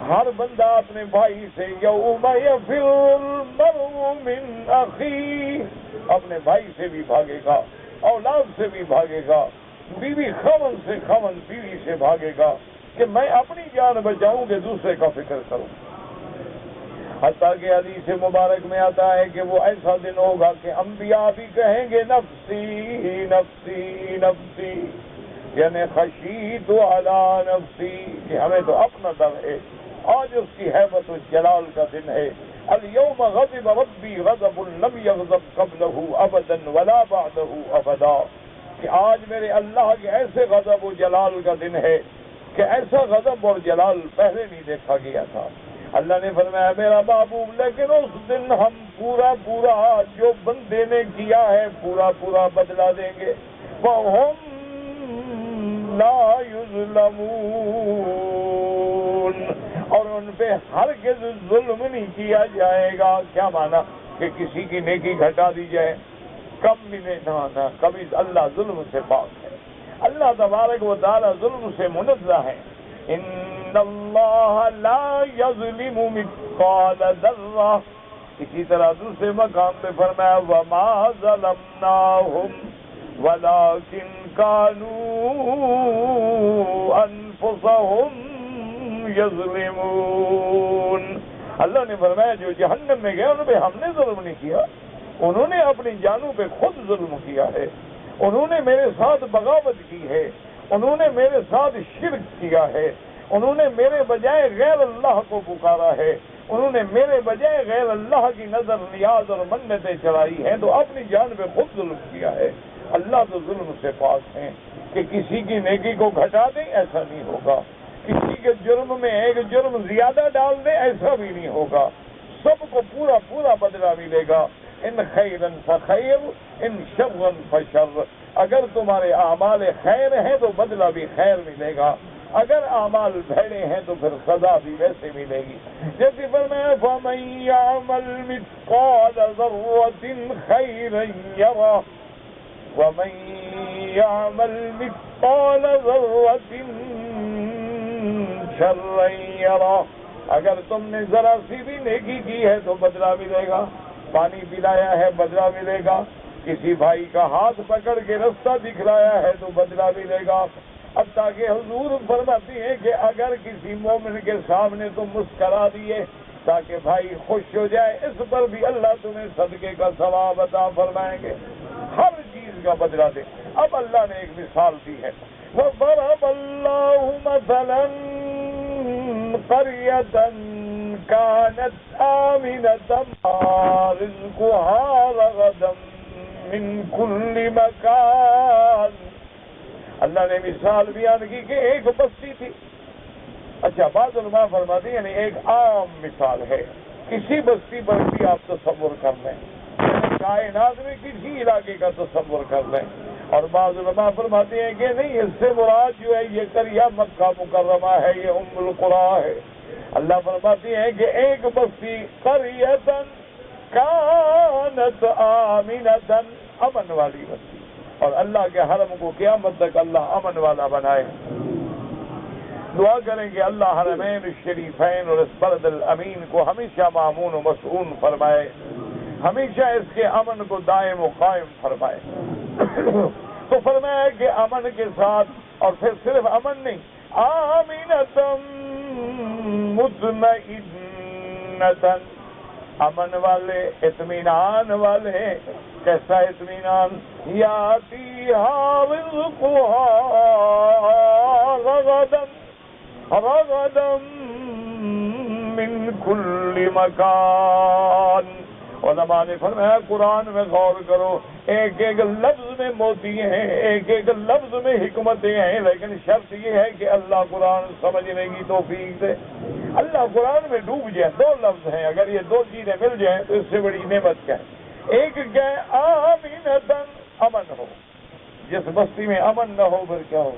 ہر بندہ اپنے بھائی سے یوم یفر المرء من اخیہ، اپنے بھائی سے بھی بھاگے گا، اولاد سے بھی بھاگے گا، بیوی خاوند سے، خاوند بیوی سے بھاگے گا کہ میں اپنی جان بچاؤں کہ دوسرے کا فکر کروں۔ حتیٰ کہ حدیث مبارک میں آتا ہے کہ وہ ایسا دن ہوگا کہ انبیاء بھی کہیں گے نفسی نفسی نفسی، یعنی خشیت علی نفسی، کہ ہمیں تو اپنا ڈر ہے۔ آج اس کی ہیبت و جلال کا دن ہے۔ اليوم غضب ربی غضب لم یغضب قبلہ ابدا ولا بعدہ ابدا، کہ آج میرے اللہ کے ایسے غضب و جلال کا دن ہے کہ ایسا غضب اور جلال پہلے نہیں دیکھا گیا تھا۔ اللہ نے فرمایا میرا محبوب لیکن اس دن ہم پورا جو بندے نے کیا ہے پورا بدلا دیں گے۔ وَهُمْ لَا يُظْلَمُونَ، اور ان پہ ہرگز ظلم نہیں کیا جائے گا۔ کیا مانا کہ کسی کی نیکی گھٹا دی جائے، کم بھی نہیں، نہ کبھی۔ اللہ ظلم سے پاک ہے، اللہ تبارک و تعالی ظلم سے منزہ ہے۔ ان اللہ لا یظلم مثقال ذرہ، اسی طرح دوسرے مقام پہ فرمایا وما ظلمناہم وَلَٰكِن كَانُوا أَنفُسَهُمْ يَظْلِمُونَ۔ اللہ نے فرمایا جو جہنم میں گئے ان پہ ہم نے ظلم نہیں کیا، انہوں نے اپنی جانوں پہ خود ظلم کیا ہے، انہوں نے میرے ساتھ بغاوت کی ہے، انہوں نے میرے ساتھ شرک کیا ہے، انہوں نے میرے بجائے غیر اللہ کو پکارا ہے، انہوں نے میرے بجائے غیر اللہ کی نظر نیاز اور منتیں چڑھائی ہیں، تو اپنی جان پہ خود ظلم کیا ہے۔ اللہ تو ظلم سے پاک ہیں کہ کسی کی نیکی کو گھٹا دیں، ایسا نہیں ہوگا، کسی کے جرم میں ایک جرم زیادہ ڈال دیں، ایسا بھی نہیں ہوگا، سب کو پورا پورا بدلہ ملے گا۔ ان خیرن فخیر ان شرن فشر، اگر تمہارے اعمال خیر ہیں تو بدلہ بھی خیر ملے گا، اگر اعمال بھیڑے ہیں تو پھر سزا بھی ویسے ملے گی۔ جیسے فرمایا فَمَن يَعْمَلْ مِثْقَالَ ذَرَّةٍ خَيْرًا يَرَهُ وَمَن يَعْمَلْ مِثْقَالَ ذَرَّةٍ شَرًّا يَرَهُ، اگر تم نے ذرا سی بھی نیکی کی ہے تو بدلہ ملے گا، پانی پلایا ہے بدلہ ملے گا، کسی بھائی کا ہاتھ پکڑ کے رستہ دکھلایا ہے تو بدلہ ملے گا۔ اب تاکہ حضور فرماتی ہیں کہ اگر کسی مومن کے سامنے تم مسکرا دیے تاکہ بھائی خوش ہو جائے، اس پر بھی اللہ تمہیں صدقے کا ثواب عطا فرمائیں گے، ہر چیز کا بدلہ دے۔ اب اللہ نے ایک مثال دی ہے، وَضَرَبَ اللَّهُ مَثَلًا قَرْيَةً كَانَتْ آمِنَةً رِزْقُهَا رَغَدًا مِنْ كُلِّ مَكَانٍ۔ اللہ نے مثال بیان کی کہ ایک بستی تھی۔ اچھا، بعض علماء فرماتے ہیں یعنی ایک عام مثال ہے، کسی بستی پر بھی آپ تصور کر لیں، کائنات میں کسی علاقے کا تصور کر لیں، اور بعض علماء فرماتے ہیں کہ نہیں، اس سے مراد جو ہے یہ قریہ مکہ مکرمہ ہے، یہ ام القریٰ ہے۔ اللہ فرماتے ہیں کہ ایک بستی قریۃً کانت آمنۃ، امن والی بستی، اور اللہ کے حرم کو قیامت تک اللہ امن والا بنائے۔ دعا کریں کہ اللہ حرمین الشریفین اور اس بلد الامین کو ہمیشہ مامون و مسعون فرمائے، ہمیشہ اس کے امن کو دائم و قائم فرمائے۔ تو فرمایا کہ امن کے ساتھ، اور پھر صرف امن نہیں، آمینۃ مطمئنۃ، امن والے، اطمینان والے۔ کیسا اطمینان؟ یاتیہا رزقہا رغدا من کل مکان۔ علماء نے فرمایا قرآن میں غور کرو، ایک ایک لفظ میں موتی ہیں، ایک ایک لفظ میں حکمتیں ہیں، لیکن شرط یہ ہے کہ اللہ قرآن سمجھنے کی توفیق دے۔ اللہ قرآن میں ڈوب جائے، دو لفظ ہیں، اگر یہ دو چیزیں مل جائیں تو اس سے بڑی نعمت کیا ہے؟ ایک کیا ہے؟ آمینۃ، امن ہو۔ جس بستی میں امن نہ ہو پھر کیا ہو؟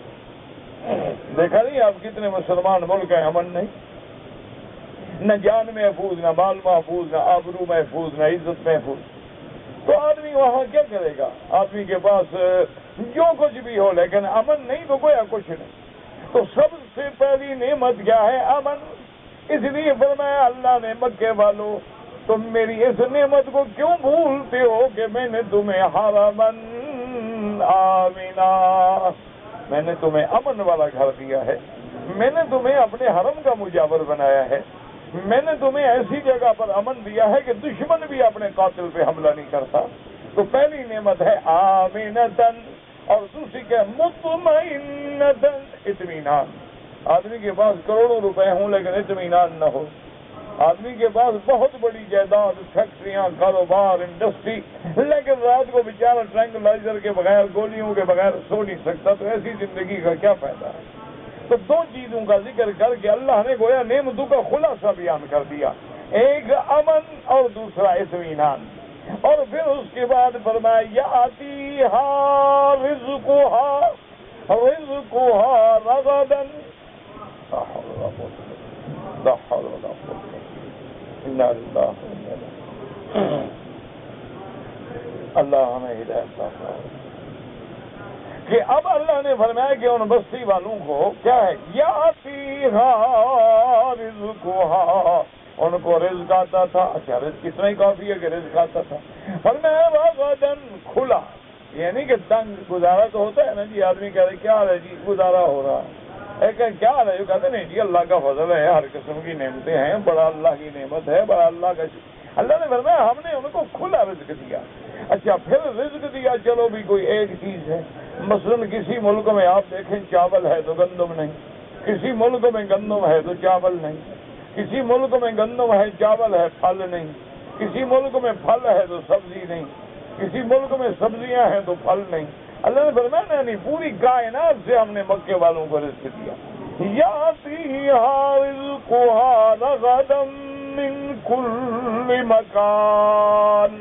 دیکھا نہیں آپ کتنے مسلمان ملک ہیں امن نہیں، نہ جان محفوظ، نہ مال محفوظ، نہ آبرو محفوظ، نہ عزت محفوظ، تو آدمی وہاں کیا کرے گا؟ آدمی کے پاس جو کچھ بھی ہو لیکن امن نہیں تو گویا کچھ نہیں۔ تو سب سے پہلی نعمت کیا ہے؟ امن۔ اس لیے فرمایا اللہ نے مکے والوں تم میری اس نعمت کو کیوں بھولتے ہو کہ میں نے تمہیں حرمن آمنا، میں نے تمہیں امن والا گھر دیا ہے، میں نے تمہیں اپنے حرم کا مجاور بنایا ہے، میں نے تمہیں ایسی جگہ پر امن دیا ہے کہ دشمن بھی اپنے قاتل پہ حملہ نہیں کرتا۔ تو پہلی نعمت ہے آمینتن، اور دوسری کیا؟ مطمئنتن، اطمینان۔ آدمی کے پاس کروڑوں روپے ہوں لیکن اطمینان نہ ہو، آدمی کے پاس بہت بڑی جائیداد، فیکٹریاں، کاروبار، انڈسٹری، لیکن رات کو بیچارہ ٹرینکلائزر کے بغیر، گولیوں کے بغیر سو نہیں سکتا، تو ایسی زندگی کا کیا فائدہ ہے؟ تو دو چیزوں کا ذکر کر کے اللہ نے گویا نعمتوں کا خلاصہ بیان کر دیا، ایک امن اور دوسرا اطمینان، اور پھر اس کے بعد فرمایا یاتیہا رزقہا رغدا، اللہ ہمیں ہدایت عطا کہ اب اللہ نے فرمایا کہ ان بستی والوں کو کیا ہے؟ یاتیہا رزقہا، ان کو رزق آتا تھا۔ اچھا، رزق کتنا ہی کافی ہے کہ رزق آتا تھا؟ فرمایا رغدن، کھلا، یہ نہیں کہ تنگ گزارا تو ہوتا ہے نا جی، آدمی کہہ رہے کیا ہے جی گزارا ہو رہا ہے، کیا ہے جو کہتے نہیں جی اللہ کا فضل ہے، ہر قسم کی نعمتیں ہیں، بڑا اللہ کی نعمت ہے، بڑا اللہ کا اللہ نے فرمایا ہم نے ان کو کھلا رزق دیا۔ اچھا پھر رزق دیا، چلو بھی کوئی ایک چیز ہے، مثلا کسی ملک میں آپ دیکھیں چاول ہے تو گندم نہیں، کسی ملک میں گندم ہے تو چاول نہیں، کسی ملک میں گندم ہے چاول ہے پھل نہیں، کسی ملک میں پھل ہے تو سبزی نہیں، کسی ملک میں سبزیاں ہیں تو پھل نہیں۔ اللہ نے فرمایا نہیں، پوری کائنات سے ہم نے مکے والوں کو رزق دیا۔ یاتیہا رزقہا رغدا من کل مکان،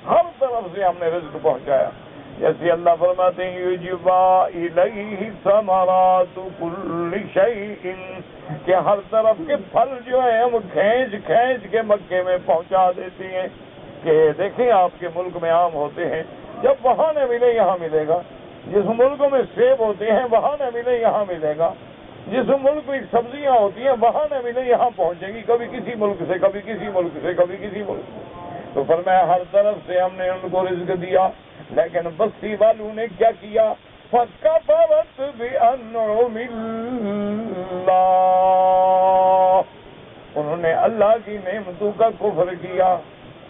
ہر طرف سے ہم نے رزق پہنچایا۔ جیسے اللہ فرماتے ہیں یجبا الیہ ثمرات کل شیء، کہ ہر طرف کے پھل جو ہیں ہم کھینچ کھینچ کے مکے میں پہنچا دیتے ہیں، کہ دیکھیں آپ کے ملک میں آم ہوتے ہیں، جب وہاں نہ ملے یہاں ملے گا، جس ملک میں سیب ہوتے ہیں وہاں نہ ملے یہاں ملے گا، جس ملک میں سبزیاں ہوتی ہیں وہاں نہ ملے یہاں پہنچے گی، کبھی کسی ملک سے کبھی کسی ملک سے کبھی کسی ملک سے۔ تو فرمایا ہر طرف سے ہم نے ان کو رزق دیا، لیکن بستی والوں نے کیا کیا؟ فَكَفَرَتْ بِأَنْعُمِ اللَّهِ، انہوں نے اللہ کی نعمتوں کا کفر کیا۔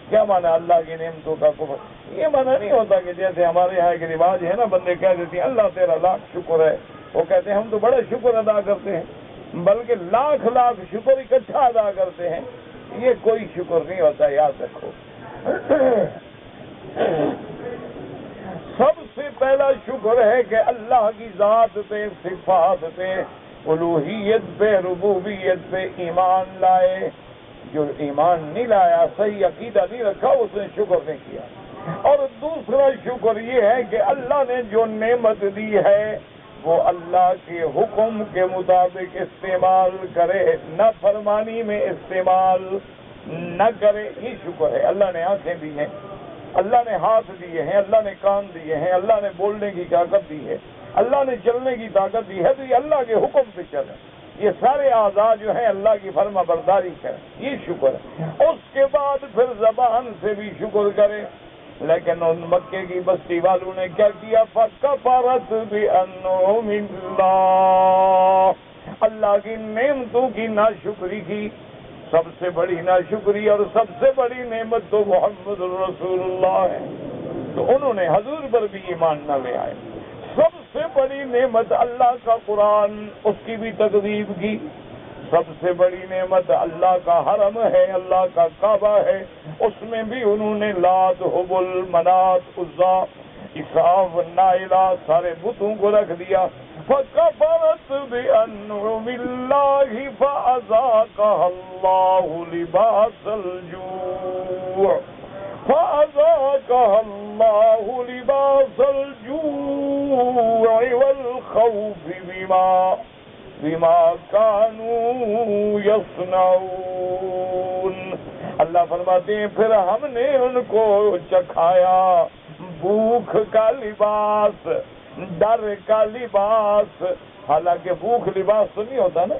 کیا مانا اللہ کی نعمتوں کا کفر؟ یہ مانا نہیں ہوتا کہ جیسے ہمارے یہاں ایک رواج ہے نا، بندے کہہ دیتے ہیں اللہ تیرا لاکھ شکر ہے، وہ کہتے ہیں ہم تو بڑا شکر ادا کرتے ہیں، بلکہ لاکھ لاکھ شکر اکٹھا ادا کرتے ہیں، یہ کوئی شکر نہیں ہوتا، یاد رکھو۔ سب سے پہلا شکر ہے کہ اللہ کی ذات پہ، صفات پہ، الوہیت پہ، ربوبیت پہ ایمان لائے۔ جو ایمان نہیں لایا، صحیح عقیدہ نہیں رکھا، اس نے شکر نہیں کیا۔ اور دوسرا شکر یہ ہے کہ اللہ نے جو نعمت دی ہے وہ اللہ کے حکم کے مطابق استعمال کرے، نہ فرمانی میں استعمال نہ کرے، یہ شکر ہے۔ اللہ نے آنکھیں دی ہیں، اللہ نے ہاتھ دیے ہیں، اللہ نے کان دیے ہیں، اللہ نے بولنے کی طاقت دی ہے، اللہ نے چلنے کی طاقت دی ہے، تو یہ اللہ کے حکم پہ چلے، یہ سارے اعضاء جو ہیں اللہ کی فرما برداری کریں، یہ شکر ہے۔ اس کے بعد پھر زبان سے بھی شکر کرے، لیکن ان مکے کی بستی والوں نے کیا کیا؟ فَكَفَرَتْ بِأَنْعُمِ اللَّهِ، اللہ کی نعمتوں کی ناشکری کی۔ سب سے بڑی ناشکری اور سب سے بڑی نعمت تو محمد رسول اللہ ہے، تو انہوں نے حضور پر بھی ایمان نہ لے آئے۔ سب سے بڑی نعمت اللہ کا قرآن، اس کی بھی تکذیب کی۔ سب سے بڑی نعمت اللہ کا حرم ہے، اللہ کا کعبہ ہے، اس میں بھی انہوں نے لات، حبل، منات، عزا، اساف، نائلہ، سارے بتوں کو رکھ دیا۔ فَكَفَرَتْ بِأَنْعُمِ اللَّهِ فَأَذَاقَهَا اللَّهُ لِبَاسَ الْجُوعِ فَأَذَاقَهَا اللَّهُ لِبَاسَ الْجُوعِ وَالْخَوْفِ بِمَا كَانُوا يَصْنَعُونَ۔ اللہ فرماتے ہیں پھر ہم نے ان کو چکھایا بھوک کا لباس، ڈر کا لباس۔ حالانکہ بھوک لباس تو نہیں ہوتا نا،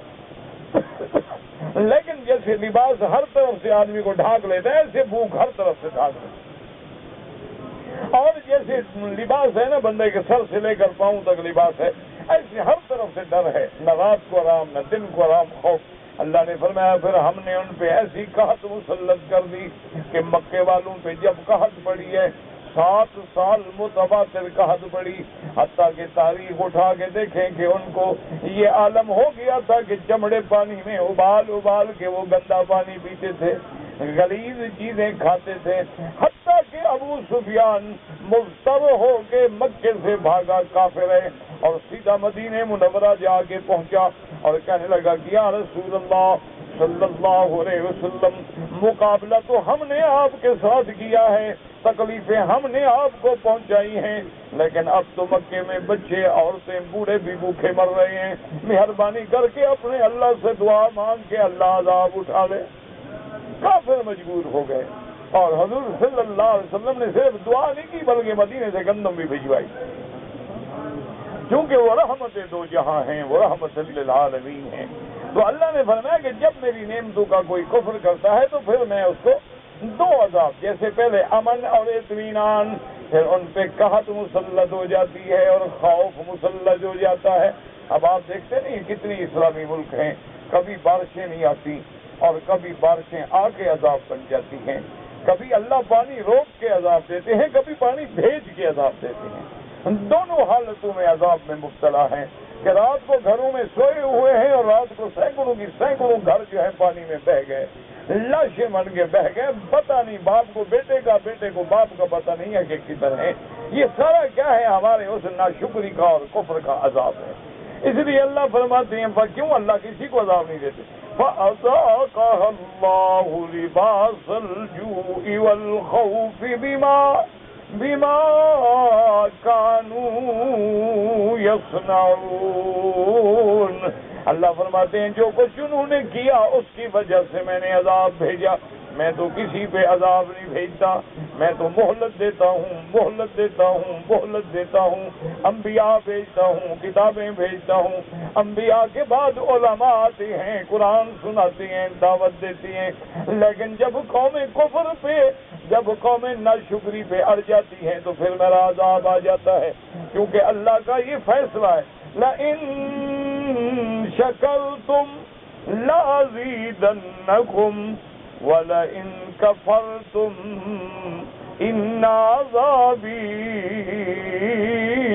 لیکن جیسے لباس ہر طرف سے آدمی کو ڈھانک لیتا ہے، ایسے بھوک ہر طرف سے ڈھانک لیتا ہے۔ اور جیسے لباس ہے نا بندے کے سر سے لے کر پاؤں تک لباس ہے، ایسے ہر طرف سے ڈر ہے، نہ رات کو آرام نہ دن کو آرام، خوف۔ اللہ نے فرمایا پھر ہم نے ان پہ ایسی قحط مسلط کر دی کہ مکے والوں پہ جب قحط پڑی ہے 7 سال متواتر قحط پڑی، حتیٰ کہ تاریخ اٹھا کے دیکھیں کہ ان کو یہ عالم ہو گیا تھا کہ چمڑے پانی میں ابال ابال کے وہ گندا پانی پیتے تھے، غلیظ چیزیں کھاتے تھے، حتیٰ کہ ابو سفیان مضطر ہو کے مکے سے بھاگا کافر ہے اور سیدھا مدینہ منورہ جا کے پہنچا اور کہنے لگا کہ یا رسول اللہ صلی اللہ علیہ وسلم، مقابلہ تو ہم نے آپ کے ساتھ کیا ہے، تکلیفیں ہم نے آپ کو پہنچائی ہیں، لیکن اب تو مکے میں بچے عورتیں بوڑھے بھی بھوکے مر رہے ہیں، مہربانی کر کے اپنے اللہ سے دعا مانگ کے اللہ عذاب اٹھا لے۔ کافر مجبور ہو گئے اور حضور صلی اللہ علیہ وسلم نے صرف دعا نہیں کی بلکہ مدینے سے گندم بھی بھجوائی، کیونکہ وہ رحمت دو جہاں ہیں، وہ رحمت للعالمین ہیں۔ تو اللہ نے فرمایا کہ جب میری نعمتوں کا کوئی کفر کرتا ہے تو پھر میں اس کو 2 عذاب، جیسے پہلے امن اور اطمینان، پھر ان پہ قحط مسلط ہو جاتی ہے اور خوف مسلط ہو جاتا ہے۔ اب آپ دیکھتے نہیں کتنی اسلامی ملک ہیں، کبھی بارشیں نہیں آتی اور کبھی بارشیں آ کے عذاب بن جاتی ہیں، کبھی اللہ پانی روک کے عذاب دیتے ہیں، کبھی پانی بھیج کے عذاب دیتے ہیں۔ دونوں حالتوں میں عذاب میں مبتلا ہیں کہ رات کو گھروں میں سوئے ہوئے ہیں اور رات کو سینکڑوں کی سینکڑوں گھر جو ہے پانی میں بہہ گئے، لاشیں بن کے بہہ گئے، پتہ نہیں باپ کو بیٹے کا، بیٹے کو باپ کا پتہ نہیں ہے کہ کدھر ہے۔ یہ سارا کیا ہے؟ ہمارے اس ناشکری کا اور کفر کا عذاب ہے۔ اس لیے اللہ فرماتے ہیں کیوں اللہ کسی کو عذاب نہیں دیتے؟ فَأَذَاقَهَا اللَّهُ لِبَاسَ الْجُوعِ وَالْخَوْفِ بِمَا كَانُوا يَصْنَعُونَ۔ اللہ فرماتے ہیں جو کچھ انہوں نے کیا اس کی وجہ سے میں نے عذاب بھیجا۔ میں تو کسی پہ عذاب نہیں بھیجتا، میں تو مہلت دیتا ہوں، مہلت دیتا ہوں، مہلت دیتا ہوں، انبیاء بھیجتا ہوں، کتابیں بھیجتا ہوں، انبیاء کے بعد علماء آتے ہیں، قرآن سناتے ہیں، دعوت دیتے ہیں، لیکن جب قوم کفر پہ، جب قوم ناشکری پہ اڑ جاتی ہیں تو پھر میرا عذاب آ جاتا ہے، کیونکہ اللہ کا یہ فیصلہ ہے لَإِن شَكَرْتُمْ لَأَزِيدَنَّكُمْ وَلَئِن كَفَرْتُمْ إِنَّ عَذَابِي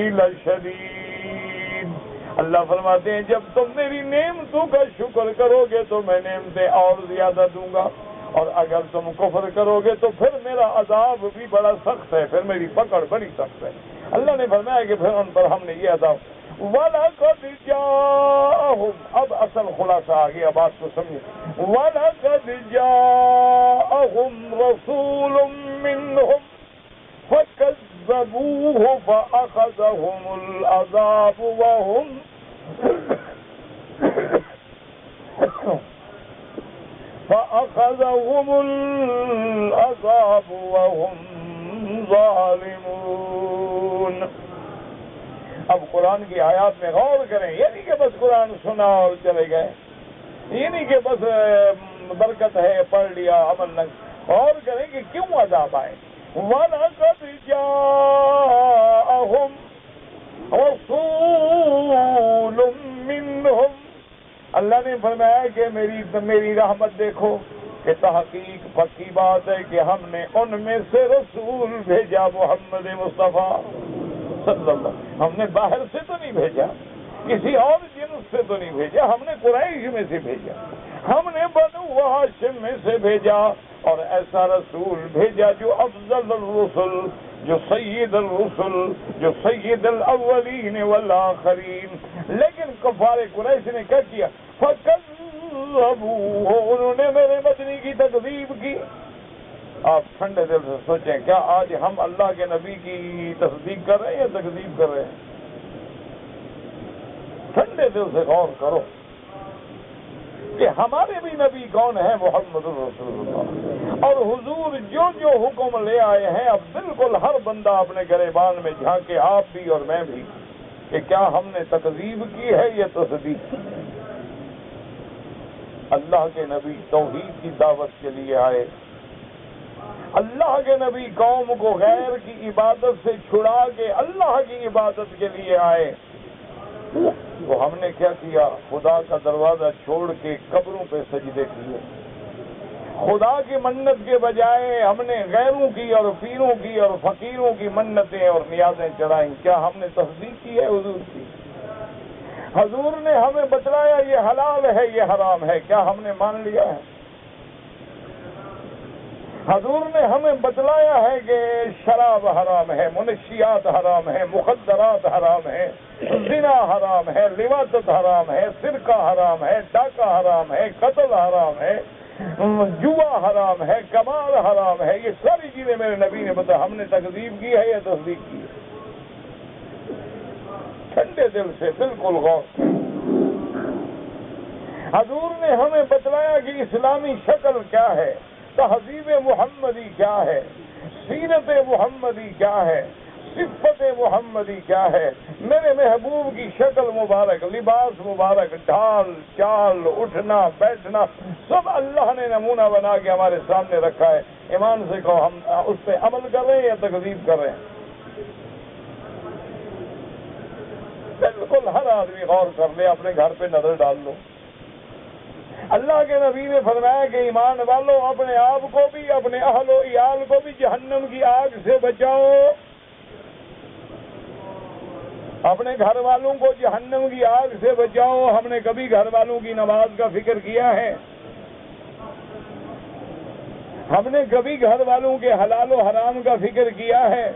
لَشَدِيدٌ۔ اللہ فرماتے ہیں جب تم میری نعمتوں کا شکر کرو گے تو میں نعمتیں اور زیادہ دوں گا، اور اگر تم کفر کرو گے تو پھر میرا عذاب بھی بڑا سخت ہے، پھر میری پکڑ بڑی سخت ہے۔ اللہ نے فرمایا کہ پھر ان پر ہم نے یہ عذاب وَلَقَدْ جَاءَهُمْ، اب اصل خلاصہ آ گیا، بات کو سمجھے۔ وَلَقَدْ جَاءَهُمْ رَسُولٌ مِّنْهُمْ فَكَذَّبُوهُ فَأَخَذَهُمُ الْعَذَابُ وَهُمْ ظَالِمُونَ۔ اب قرآن کی آیات میں غور کریں، یہ نہیں کہ بس قرآن سنا اور چلے گئے، یہ نہیں کہ بس برکت ہے پڑھ لیا عمل نہ، غور کریں کہ کیوں عذاب آئے۔ وَلَقَدْ جَاءَهُمْ رَسُولٌ مِّنْهُمْ، اللہ نے فرمایا کہ میری رحمت دیکھو کہ تحقیق پکی بات ہے کہ ہم نے ان میں سے رسول بھیجا، محمد مصطفیٰ صلی اللہ، ہم نے باہر سے تو نہیں بھیجا، کسی اور جنس سے تو نہیں بھیجا، ہم نے قریش میں سے بھیجا، ہم نے بنو ہاشم میں سے بھیجا، اور ایسا رسول بھیجا جو افضل الرسل، جو سید الرسل، جو سید الاولین والآخرین۔ لیکن کفار قریش نے کیا کیا؟ فَكَذَّبُوهُ، انہوں نے میرے مدنی کی تکذیب کی۔ آپ ٹھنڈے دل سے سوچیں، کیا آج ہم اللہ کے نبی کی تصدیق کر رہے ہیں یا تکذیب کر رہے ہیں؟ ٹھنڈے دل سے غور کرو کہ ہمارے بھی نبی کون ہیں؟ محمد رسول اللہ، اور حضور جو جو حکم لے آئے ہیں اب بالکل ہر بندہ اپنے گریبان میں جھانکے، آپ بھی اور میں بھی، کہ کیا ہم نے تکذیب کی ہے یا تصدیق کی؟ اللہ کے نبی توحید کی دعوت کے لیے آئے، اللہ کے نبی قوم کو غیر کی عبادت سے چھڑا کے اللہ کی عبادت کے لیے آئے، تو ہم نے کیا کیا؟ خدا کا دروازہ چھوڑ کے قبروں پہ سجدے کیے، خدا کی منت کے بجائے ہم نے غیروں کی اور پیروں کی اور فقیروں کی منتیں اور نیازیں چڑھائیں۔ کیا ہم نے تصدیق کی ہے حضور کی؟ حضور نے ہمیں بتلایا یہ حلال ہے یہ حرام ہے، کیا ہم نے مان لیا ہے؟ حضور نے ہمیں بتلایا ہے کہ شراب حرام ہے، منشیات حرام ہے، مخدرات حرام ہے، زنا حرام ہے، لواطت حرام ہے، سرقہ حرام ہے، ڈاکہ حرام ہے، قتل حرام ہے، جوا حرام ہے، قمار حرام ہے، یہ ساری چیزیں میرے نبی نے بتایا۔ ہم نے تکذیب کی ہے یا تصدیق کی ہے؟ ٹھنڈے دل سے بالکل غور۔ حضور نے ہمیں بتلایا کہ اسلامی شکل کیا ہے، تہذیب محمدی کیا ہے، سیرت محمدی کیا ہے، صفت محمدی کیا ہے، میرے محبوب کی شکل مبارک، لباس مبارک، ڈھال چال، اٹھنا بیٹھنا، سب اللہ نے نمونہ بنا کے ہمارے سامنے رکھا ہے۔ ایمان سے کہو ہم اس پہ عمل کر رہے ہیں یا تکذیب کر رہے ہیں؟ بالکل ہر آدمی غور کر لے، اپنے گھر پہ نظر ڈال لو۔ اللہ کے نبی نے فرمایا کہ ایمان والوں اپنے آپ کو بھی، اپنے اہل و عیال کو بھی جہنم کی آگ سے بچاؤ، اپنے گھر والوں کو جہنم کی آگ سے بچاؤ۔ ہم نے کبھی گھر والوں کی نماز کا فکر کیا ہے؟ ہم نے کبھی گھر والوں کے حلال و حرام کا فکر کیا ہے؟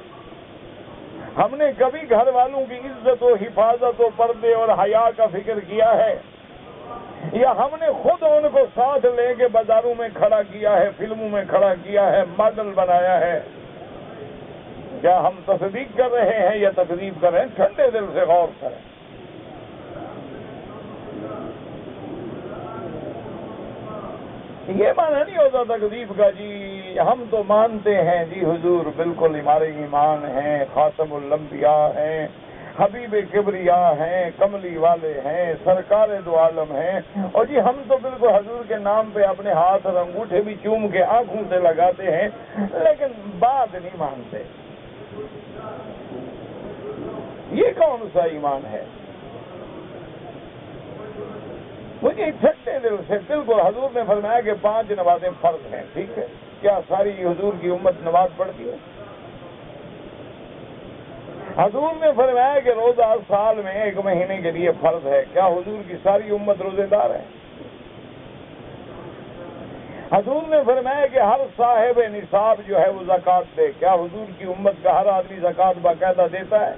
ہم نے کبھی گھر والوں کی عزت و حفاظت و پردے اور حیا کا فکر کیا ہے؟ یا ہم نے خود ان کو ساتھ لے کے بازاروں میں کھڑا کیا ہے، فلموں میں کھڑا کیا ہے، ماڈل بنایا ہے؟ کیا ہم تصدیق کر رہے ہیں یا تکذیب کر رہے ہیں؟ ٹھنڈے دل سے غور کریں۔ یہ معنی نہیں ہوتا تکذیب کا جی ہم تو مانتے ہیں جی حضور بالکل ہمارے ایمان ہیں، خاتم الانبیاء ہیں، حبیب کبریا ہیں، کملی والے ہیں، سرکار دو عالم ہیں، اور جی ہم تو بالکل حضور کے نام پہ اپنے ہاتھ اور انگوٹھے بھی چوم کے آنکھوں سے لگاتے ہیں، لیکن بات نہیں مانتے۔ یہ کون سا ایمان ہے؟ مجھے ٹھنڈے دل سے بالکل حضور نے فرمایا کہ 5 نمازیں فرض ہیں، ٹھیک ہے؟ کیا ساری حضور کی امت نماز پڑھتی ہے؟ حضور نے فرمایا کہ روزہ سال میں 1 مہینے کے لیے فرض ہے، کیا حضور کی ساری امت روزے دار ہے؟ حضور نے فرمایا کہ ہر صاحب نصاب جو ہے وہ زکوٰۃ دے، کیا حضور کی امت کا ہر آدمی زکوٰۃ باقاعدہ دیتا ہے؟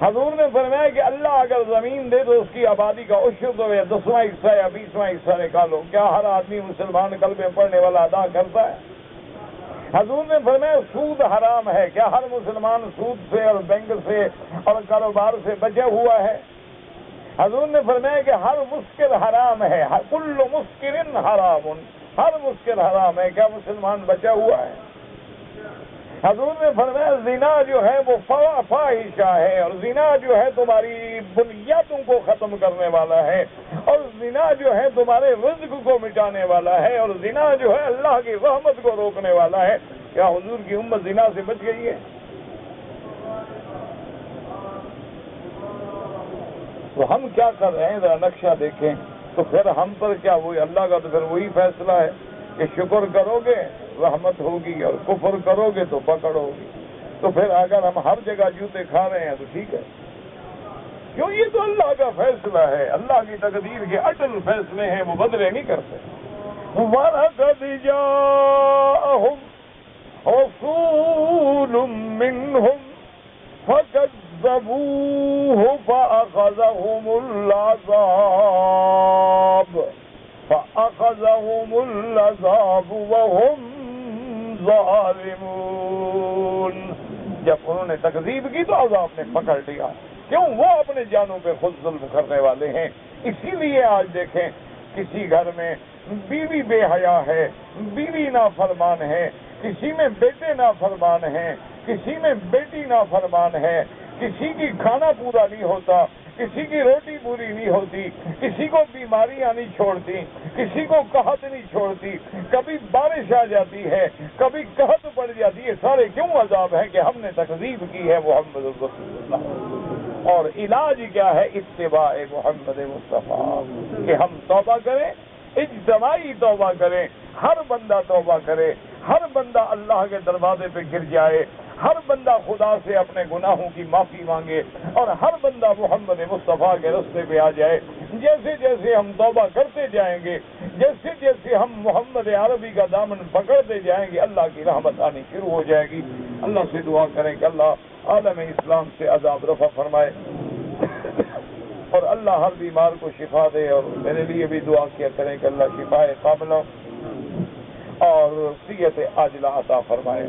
حضور نے فرمایا کہ اللہ اگر زمین دے تو اس کی آبادی کا عشر دو یا 10واں حصہ یا 20واں حصہ نکالو، کیا ہر آدمی مسلمان کلمے پڑھنے والا ادا کرتا ہے؟ حضور نے فرمایا سود حرام ہے، کیا ہر مسلمان سود سے اور بینک سے اور کاروبار سے بچا ہوا ہے؟ حضور نے فرمایا کہ ہر مسکر حرام ہے، کل مسکر حرام، ہر مسکر حرام ہے، کیا مسلمان بچا ہوا ہے؟ حضور نے فرمایا زنا جو ہے وہ فاحشہ ہے، اور زنا جو ہے تمہاری بنیادوں کو ختم کرنے والا ہے، اور زنا جو ہے تمہارے رزق کو مٹانے والا ہے، اور زنا جو ہے اللہ کی رحمت کو روکنے والا ہے۔ کیا حضور کی امت زنا سے بچ گئی ہے؟ تو ہم کیا کر رہے ہیں ذرا نقشہ دیکھیں، تو پھر ہم پر کیا وہی اللہ کا تو پھر وہی فیصلہ ہے کہ شکر کرو گے رحمت ہوگی، اور کفر کرو گے تو پکڑ ہوگی۔ تو پھر اگر ہم ہر جگہ جوتے کھا رہے ہیں تو ٹھیک ہے، کیوں؟ یہ تو اللہ کا فیصلہ ہے، اللہ کی تقدیر کے اٹل فیصلے ہیں، وہ بدلے نہیں کرتے۔ وَلَقَدْ جَاءَهُمْ رَسُولٌ مِّنْهُمْ فَكَذَّبُوهُ فَأَخَذَهُمُ الْعَذَابُ وَهُمْ ظَالِمُونَ۔ جب انہوں نے تکذیب کی تو عذاب نے پکڑ لیا، کیوں؟ وہ اپنے جانوں پہ خود ظلم کرنے والے ہیں۔ اسی لیے آج دیکھیں کسی گھر میں بیوی بے حیا ہے، بیوی نافرمان ہے، کسی میں بیٹے نافرمان ہیں، کسی میں بیٹی نافرمان ہے، کسی کی کھانا پورا نہیں ہوتا، کسی کی روٹی پوری نہیں ہوتی، کسی کو بیماریاں نہیں چھوڑتی، کسی کو قحط نہیں چھوڑتی، کبھی بارش آ جاتی ہے، کبھی قحط پڑ جاتی ہے۔ سارے کیوں عذاب ہے؟ کہ ہم نے تکذیب کی ہے محمد رسول اللہ۔ اور علاج کیا ہے؟ اتباع محمد مصطفیٰ، کہ ہم توبہ کریں، اجتماعی توبہ کریں، ہر بندہ توبہ کرے، ہر بندہ اللہ کے دروازے پہ گر جائے، ہر بندہ خدا سے اپنے گناہوں کی معافی مانگے، اور ہر بندہ محمد مصطفیٰ کے راستے پہ آ جائے۔ جیسے جیسے ہم توبہ کرتے جائیں گے، جیسے جیسے ہم محمد عربی کا دامن پکڑتے جائیں گے، اللہ کی رحمت آنی شروع ہو جائے گی۔ اللہ سے دعا کریں کہ اللہ عالم اسلام سے عذاب رفع فرمائے، اور اللہ ہر بیمار کو شفا دے، اور میرے لیے بھی دعا کیا کریں کہ اللہ شفا قابلہ اور صحت عاجلہ عطا فرمائے۔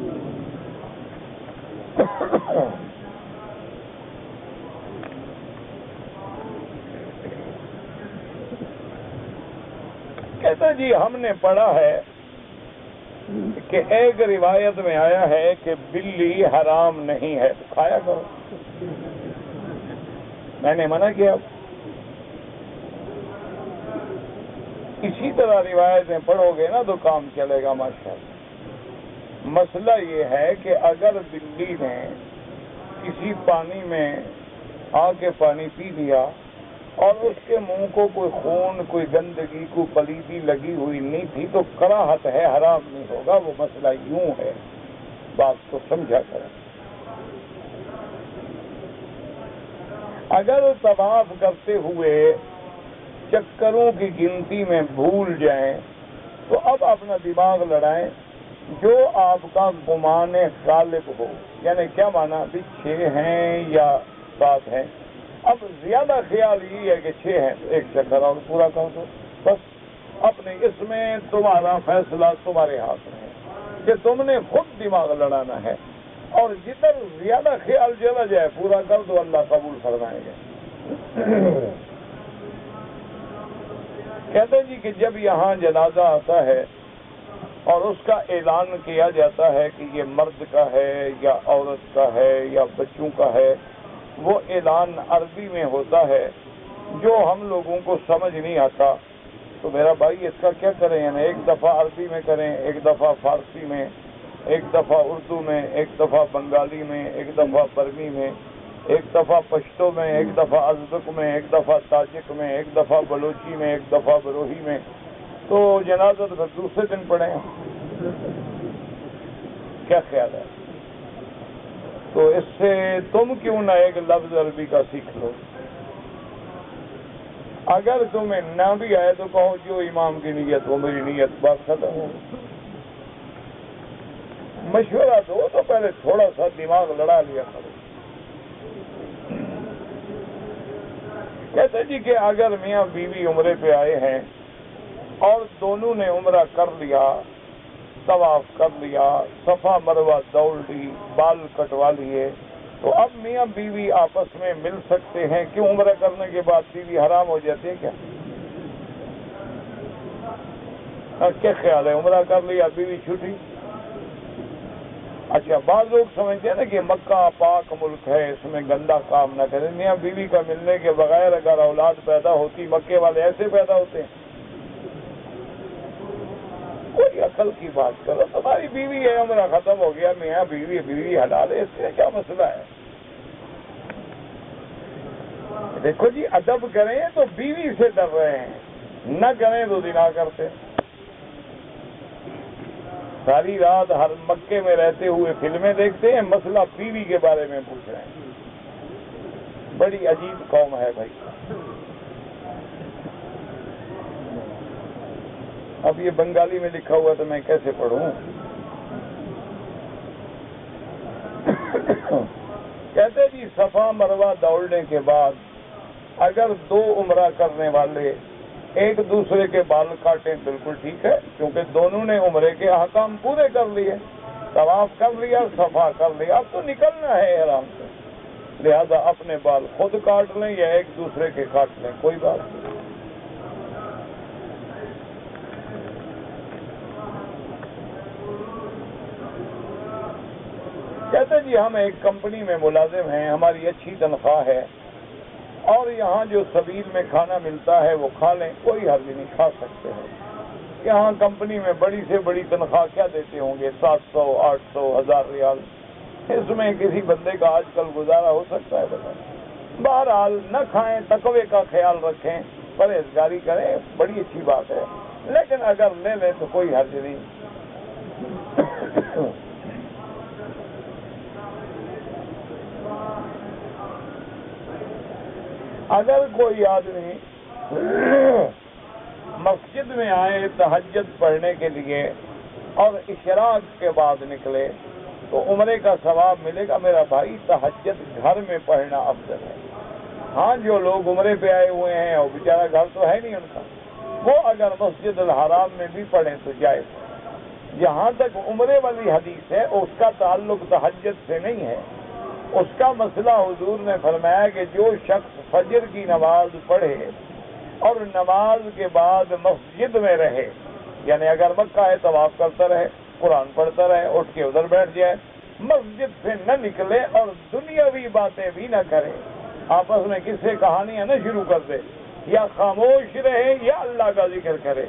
کہتا جی ہم نے پڑھا ہے کہ ایک روایت میں آیا ہے کہ بلی حرام نہیں ہے تو کھایا کرو، میں نے منع کیا؟ اسی طرح روایتیں پڑھو گے نا تو کام چلے گا ماشاءاللہ۔ مسئلہ یہ ہے کہ اگر بلی نے کسی پانی میں آ کے پانی پی لیا اور اس کے منہ کو کوئی خون، کوئی گندگی، کوئی پلیدی لگی ہوئی نہیں تھی تو کراہت ہے، حرام نہیں ہوگا۔ وہ مسئلہ یوں ہے، بات کو سمجھا کریں۔ اگر طواف کرتے ہوئے چکروں کی گنتی میں بھول جائیں تو اب اپنا دماغ لڑائیں، جو آپ کا گمان غالب ہو، یعنی کیا مانا بھی 6 ہیں یا 7 ہیں، اب زیادہ خیال یہ ہے کہ 6 ہیں تو ایک چکر اور پورا کر دو بس۔ اپنے اس میں تمہارا فیصلہ تمہارے ہاتھ میں ہے کہ تم نے خود دماغ لڑانا ہے، اور جدھر زیادہ خیال چلا جائے پورا کر دو، اللہ قبول فرمائیں گے۔ کہتے ہیں جی کہ جب یہاں جنازہ آتا ہے اور اس کا اعلان کیا جاتا ہے کہ یہ مرد کا ہے یا عورت کا ہے یا بچوں کا ہے، وہ اعلان عربی میں ہوتا ہے جو ہم لوگوں کو سمجھ نہیں آتا، تو میرا بھائی اس کا کیا کریں؟ یعنی ایک دفعہ عربی میں کریں، ایک دفعہ فارسی میں، ایک دفعہ اردو میں، ایک دفعہ بنگالی میں، ایک دفعہ برمی میں، ایک دفعہ پشتو میں، ایک دفعہ ازبک میں، ایک دفعہ تاجک میں، ایک دفعہ بلوچی میں، ایک دفعہ بروہی میں، تو جنازہ تو دوسرے دن پڑھیں۔ کیا خیال ہے؟ تو اس سے تم کیوں نہ ایک لفظ عربی کا سیکھ لو؟ اگر تمہیں نہ بھی آئے تو کہو جو امام کی نیت وہ میری نیت، بات ختم ہو۔ مشورہ دو تو پہلے تھوڑا سا دماغ لڑا لیا کرو۔ کہتے جی کہ اگر میاں بیوی عمرے پہ آئے ہیں اور دونوں نے عمرہ کر لیا، طواف کر لیا، صفا مروہ دوڑ لی، بال کٹوا لیے، تو اب میاں بیوی آپس میں مل سکتے ہیں؟ کیوں عمرہ کرنے کے بعد بیوی حرام ہو جاتی ہے کیا؟ کیا خیال ہے؟ عمرہ کر لیا بیوی چھوٹی؟ اچھا، بعض لوگ سمجھتے ہیں نا کہ مکہ پاک ملک ہے، اس میں گندا کام نہ کریں۔ میاں بیوی کا ملنے کے بغیر اگر اولاد پیدا ہوتی، مکے والے ایسے پیدا ہوتے ہیں؟ کوئی عقل کی بات کرو، تمہاری بیوی ہے، عمرہ ختم ہو گیا، میاں بیوی حلال ہے، اس سے کیا مسئلہ ہے؟ دیکھو جی، ادب کریں تو بیوی سے ڈر رہے ہیں، نہ کریں تو زنا کرتے۔ ساری رات ہر مکے میں رہتے ہوئے فلمیں دیکھتے ہیں، مسئلہ بیوی کے بارے میں پوچھ رہے ہیں۔ بڑی عجیب قوم ہے بھائی۔ اب یہ بنگالی میں لکھا ہوا تو میں کیسے پڑھوں؟ کہتے جی صفا مروہ دوڑنے کے بعد اگر 2 عمرہ کرنے والے ایک دوسرے کے بال کاٹیں بالکل ٹھیک ہے، کیونکہ دونوں نے عمرے کے احکام پورے کر لیے، طواف کر لیا، صفا کر لیا، اب تو نکلنا ہے احرام سے، لہذا اپنے بال خود کاٹ لیں یا ایک دوسرے کے کاٹ لیں، کوئی بات نہیں۔ کہتے جی ہم ایک کمپنی میں ملازم ہیں، ہماری اچھی تنخواہ ہے، اور یہاں جو سبیل میں کھانا ملتا ہے وہ کھا لیں، کوئی حرج نہیں، کھا سکتے ہیں۔ یہاں کمپنی میں بڑی سے بڑی تنخواہ کیا دیتے ہوں گے؟ 700، 800، 1000 ریال، اس میں کسی بندے کا آج کل گزارا ہو سکتا ہے؟ بتائیں۔ بہرحال نہ کھائیں، تقوی کا خیال رکھیں، پرہیزگاری کریں، بڑی اچھی بات ہے، لیکن اگر لے لیں تو کوئی حرج نہیں۔ اگر کوئی آدمی مسجد میں آئے تہجد پڑھنے کے لیے اور اشراق کے بعد نکلے تو عمرے کا ثواب ملے گا؟ میرا بھائی تہجد گھر میں پڑھنا افضل ہے۔ ہاں، جو لوگ عمرے پہ آئے ہوئے ہیں اور بیچارہ گھر تو ہے نہیں ان کا، وہ اگر مسجد الحرام میں بھی پڑھیں تو جائز ہے۔ جہاں تک عمرے والی حدیث ہے اس کا تعلق تہجد سے نہیں ہے، اس کا مسئلہ حضور نے فرمایا کہ جو شخص فجر کی نماز پڑھے اور نماز کے بعد مسجد میں رہے، یعنی اگر مکہ ہے طواف کرتا رہے قرآن پڑھتا رہے، اٹھ کے ادھر بیٹھ جائے، مسجد سے نہ نکلے اور دنیاوی باتیں بھی نہ کرے، آپس میں قصے کہانیاں نہ شروع کر دے، یا خاموش رہے یا اللہ کا ذکر کرے،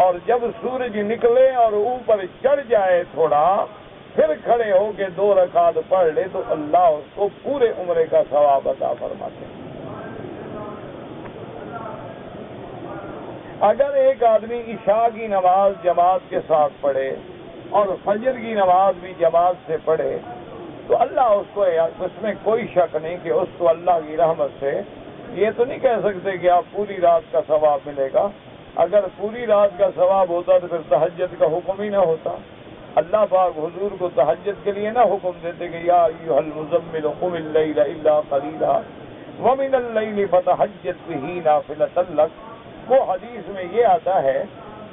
اور جب سورج نکلے اور اوپر چڑھ جائے تھوڑا، پھر کھڑے ہو کے 2 رکعت پڑھ لے تو اللہ اس کو پورے عمرے کا ثواب عطا فرماتے ہیں۔ اگر ایک آدمی عشاء کی نماز جماعت کے ساتھ پڑھے اور فجر کی نماز بھی جماعت سے پڑھے تو اللہ اس کو، اس میں کوئی شک نہیں کہ اس کو اللہ کی رحمت سے، یہ تو نہیں کہہ سکتے کہ آپ پوری رات کا ثواب ملے گا، اگر پوری رات کا ثواب ہوتا تو پھر تہجد کا حکم ہی نہ ہوتا، اللہ پاک حضور کو تہجد کے لیے نہ حکم دیتے کہ یا ایھا المزمل قم اللیل الا قلیلا ومن اللیل فتہجد بہ نافلۃ لک۔ وہ حدیث میں یہ آتا ہے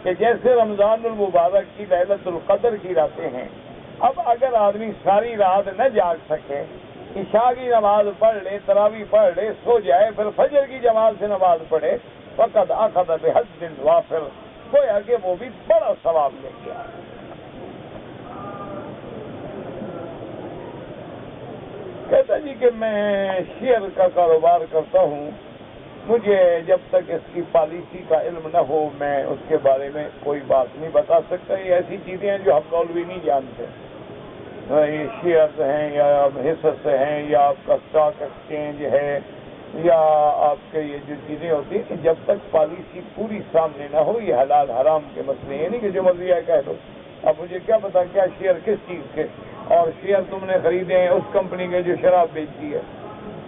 کہ جیسے رمضان المبارک کی لیلۃ القدر کی راتیں ہیں، اب اگر آدمی ساری رات نہ جاگ سکے، عشاء کی نماز پڑھ لے، تراویح پڑھ لے، سو جائے، پھر فجر کی جماعت سے نماز پڑھے، فقد اخذ بحظ وافر، گویا کہ وہ بھی بڑا ثواب لے گیا۔ کہتا جی کہ میں شیئر کا کاروبار کرتا ہوں، مجھے جب تک اس کی پالیسی کا علم نہ ہو میں اس کے بارے میں کوئی بات نہیں بتا سکتا۔ یہ ایسی چیزیں ہیں جو ہم مولوی نہیں جانتے، یہ شیئرز ہیں یا حصص ہیں یا آپ کا اسٹاک ایکسچینج ہے یا آپ کے یہ جو چیزیں ہوتی ہیں، جب تک پالیسی پوری سامنے نہ ہو، یہ حلال حرام کے مسئلے، یہ نہیں کہ جو مرضی ہے کہہ دو۔ اب مجھے کیا پتا کیا شیئر کس چیز کے، اور شیئر تم نے خریدے ہیں اس کمپنی کے جو شراب بیچتی ہے،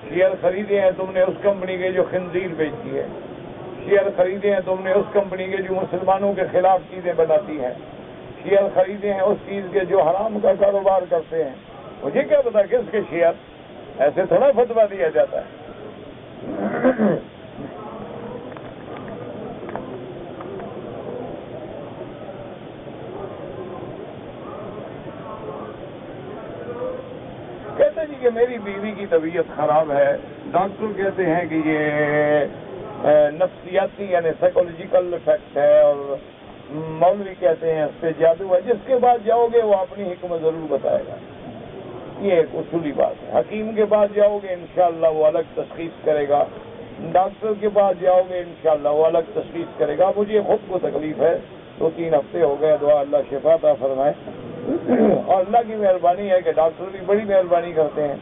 شیئر خریدے ہیں تم نے اس کمپنی کے جو خنزیر بیچتی ہے، شیئر خریدے ہیں تم نے اس کمپنی کے جو مسلمانوں کے خلاف چیزیں بناتی ہے، شیئر خریدے ہیں اس چیز کے جو حرام کا کاروبار کرتے ہیں، مجھے کیا پتا کس کے شیئر، ایسے تھوڑا فتویٰ دیا جاتا ہے۔ کہتے جی کہ میری بیوی کی طبیعت خراب ہے، ڈاکٹر کہتے ہیں کہ یہ نفسیاتی یعنی سائیکولوجیکل افیکٹ ہے، اور مولوی کہتے ہیں اس پہ جادو ہے، جس کے بعد جاؤ گے وہ اپنی حکمت ضرور بتائے گا۔ یہ ایک اصولی بات ہے، حکیم کے پاس جاؤ گے انشاءاللہ وہ الگ تشخیص کرے گا، ڈاکٹر کے پاس جاؤ گے انشاءاللہ وہ الگ تشخیص کرے گا۔ مجھے خود کو تکلیف ہے، 2-3 ہفتے ہو گئے، دعا اللہ شفا عطا فرمائے، اور اللہ کی مہربانی ہے کہ ڈاکٹر بھی بڑی مہربانی کرتے ہیں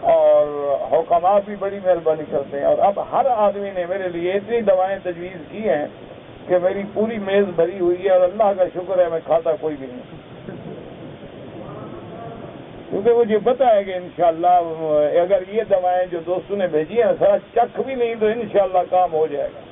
اور حکماء بھی بڑی مہربانی کرتے ہیں، اور اب ہر آدمی نے میرے لیے اتنی دوائیں تجویز کی ہیں کہ میری پوری میز بھری ہوئی ہے، اور اللہ کا شکر ہے میں کھاتا کوئی بھی نہیں، کیونکہ مجھے پتا ہے کہ انشاءاللہ اگر یہ دوائیں جو دوستوں نے بھیجی ہیں سر چکھ بھی نہیں تو انشاءاللہ کام ہو جائے گا۔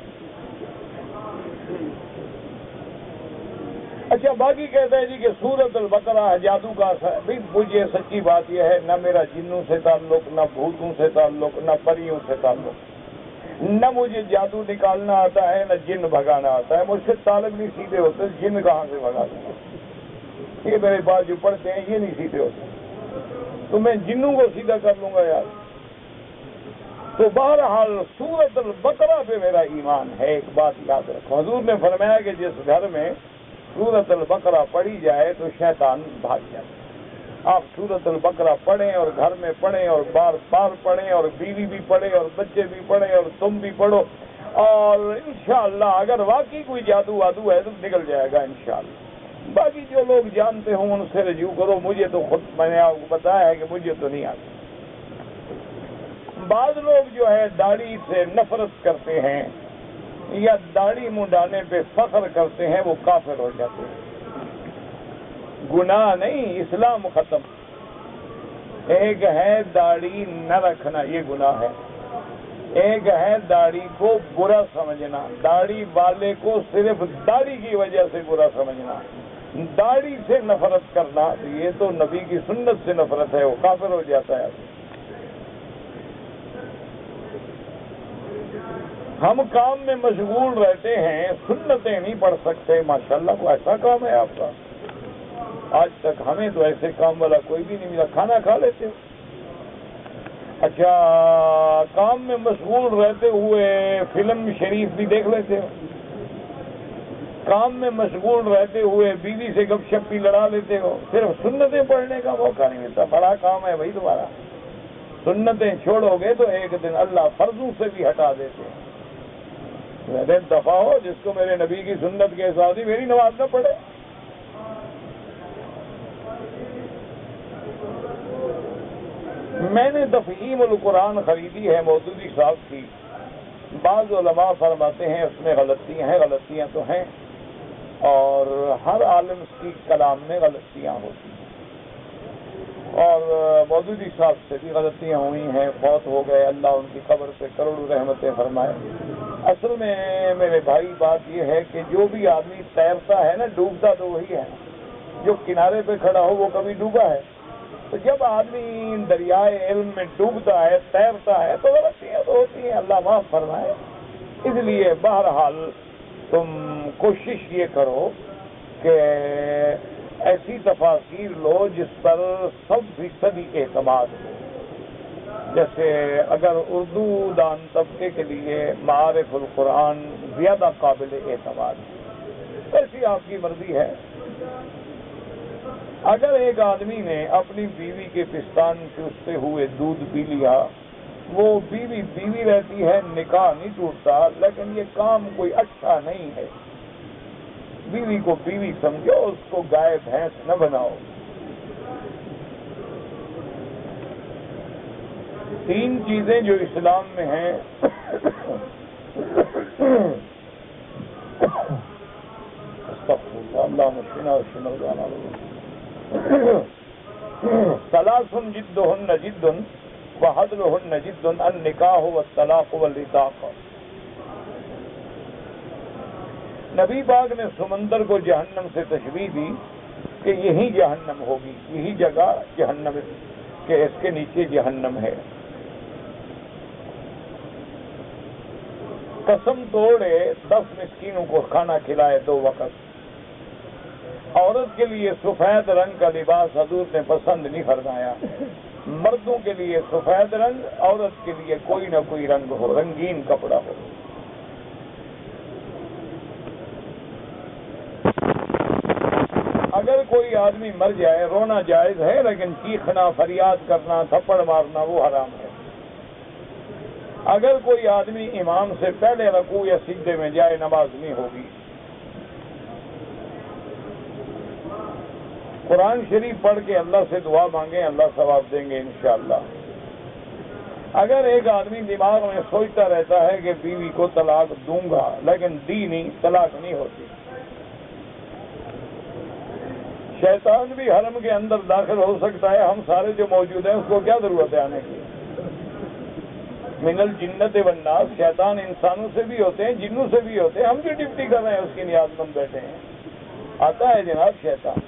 اچھا باقی کہتا ہے جی کہ سورۃ البقرہ جادو کا اثر، بھائی مجھے سچی بات یہ ہے، نہ میرا جنوں سے تعلق، نہ بھوتوں سے تعلق، نہ پریوں سے تعلق، نہ مجھے جادو نکالنا آتا ہے، نہ جن بھگانا آتا ہے، مجھ سے طالب نہیں سیدھے ہوتے، جن کہاں سے بھگا دیں، یہ میرے پاس جو پڑھتے ہیں یہ نہیں سیدھے ہوتے، تو میں جنوں کو سیدھا کر لوں گا یار۔ تو بہرحال سورۃ البقرہ پہ میرا ایمان ہے، ایک بات یاد رکھو، حضور نے فرمایا کہ جس گھر میں سورۃ البقرہ پڑھی جائے تو شیطان بھاگ جائے۔ آپ سورۃ البقرہ پڑھیں اور گھر میں پڑھیں اور بار بار پڑھیں، اور بیوی بھی پڑھے اور بچے بھی پڑھیں اور تم بھی پڑھو، اور انشاءاللہ اگر واقعی کوئی جادو وادو ہے تو نکل جائے گا انشاءاللہ۔ باقی جو لوگ جانتے ہوں ان سے رجوع کرو، مجھے تو خود میں نے آپ کو بتایا ہے کہ مجھے تو نہیں آتا۔ بعض لوگ جو ہے داڑھی سے نفرت کرتے ہیں یا داڑھی منڈانے پہ فخر کرتے ہیں، وہ کافر ہو جاتے ہیں۔ گناہ نہیں، اسلام ختم۔ ایک ہے داڑھی نہ رکھنا، یہ گناہ ہے، ایک ہے داڑھی کو برا سمجھنا، داڑھی والے کو صرف داڑھی کی وجہ سے برا سمجھنا، داڑھی سے نفرت کرنا، یہ تو نبی کی سنت سے نفرت ہے، وہ کافر ہو جاتا ہے۔ ہم کام میں مشغول رہتے ہیں، سنتیں نہیں پڑھ سکتے، ماشاءاللہ وہ ایسا کام ہے آپ کا، آج تک ہمیں تو ایسے کام والا کوئی بھی نہیں ملا۔ کھانا کھا لیتے ہو، اچھا کام میں مشغول رہتے ہوئے فلم شریف بھی دیکھ لیتے ہو، کام میں مشغول رہتے ہوئے بیوی سے گپ شپ بھی لڑا لیتے ہو، صرف سنتیں پڑھنے کا موقع نہیں ملتا. بڑا کام ہے بھائی تمہارا. سنتیں چھوڑو گے تو ایک دن اللہ فرضوں سے بھی ہٹا دیتے ہیں. میرے دفاع ہو جس کو میرے نبی کی سنت کے ساتھ ہی میری نماز نہ پڑھے. میں نے تفہیم القرآن خریدی ہے مودودی صاحب کی. بعض علماء فرماتے ہیں اس میں غلطیاں ہیں. غلطیاں تو ہیں اور ہر عالم کی کلام میں غلطیاں ہوتی ہیں، اور مودودی صاحب سے بھی غلطیاں ہوئی ہیں، فوت ہو گئے، اللہ ان کی قبر پہ کروڑوں رحمتیں فرمائے. اصل میں میرے بھائی بات یہ ہے کہ جو بھی آدمی تیرتا ہے نا، ڈوبتا تو وہی ہے. جو کنارے پہ کھڑا ہو وہ کبھی ڈوبا ہے؟ تو جب آدمی دریائے علم میں ڈوبتا ہے، تیرتا ہے، تو غلطیاں تو ہوتی ہیں، اللہ معاف فرمائے. اس لیے بہرحال تم کوشش یہ کرو کہ ایسی تفاسیر لو جس پر 100% اعتماد ہو. جیسے اگر اردو دان طبقے کے لیے معارف القرآن زیادہ قابل اعتماد ہے، ایسی آپ کی مرضی ہے. اگر ایک آدمی نے اپنی بیوی کے پستان چوستے ہوئے دودھ پی لیا، وہ بیوی رہتی ہے، نکاح نہیں ٹوٹتا، لیکن یہ کام کوئی اچھا نہیں ہے. بیوی کو بیوی سمجھو، اس کو گائے بھینس نہ بناؤ. 3 چیزیں جو اسلام میں ہیں اللہ مشکل ثلاث جدہن جد وحدلہن جد النکاح والطلاق والرتاق. نبی پاک نے سمندر کو جہنم سے تشبیہ دی کہ یہی جہنم ہوگی، یہی جگہ جہنم کہ اس کے نیچے جہنم ہے. قسم توڑے 10 مسکینوں کو کھانا کھلائے 2 وقت. عورت کے لیے سفید رنگ کا لباس حضور نے پسند نہیں فرمایا. مردوں کے لیے سفید رنگ، عورت کے لیے کوئی نہ کوئی رنگ ہو، رنگین کپڑا ہو. اگر کوئی آدمی مر جائے رونا جائز ہے، لیکن چیخنا، فریاد کرنا، تھپڑ مارنا وہ حرام ہے. اگر کوئی آدمی امام سے پہلے رکوع یا سجدے میں جائے نماز نہیں ہوگی. قرآن شریف پڑھ کے اللہ سے دعا مانگیں، اللہ ثواب دیں گے انشاءاللہ. اگر ایک آدمی دماغ میں سوچتا رہتا ہے کہ بیوی کو طلاق دوں گا، لیکن دی نہیں، طلاق نہیں ہوتی. شیطان بھی حرم کے اندر داخل ہو سکتا ہے، ہم سارے جو موجود ہیں اس کو کیا ضرورت ہے آنے کی. من الجنت والناس، شیطان انسانوں سے بھی ہوتے ہیں، جنوں سے بھی ہوتے ہیں. ہم جو ڈپٹی کر رہے ہیں اس کی نیاز مند بیٹھے ہیں. آتا ہے جناب شیطان.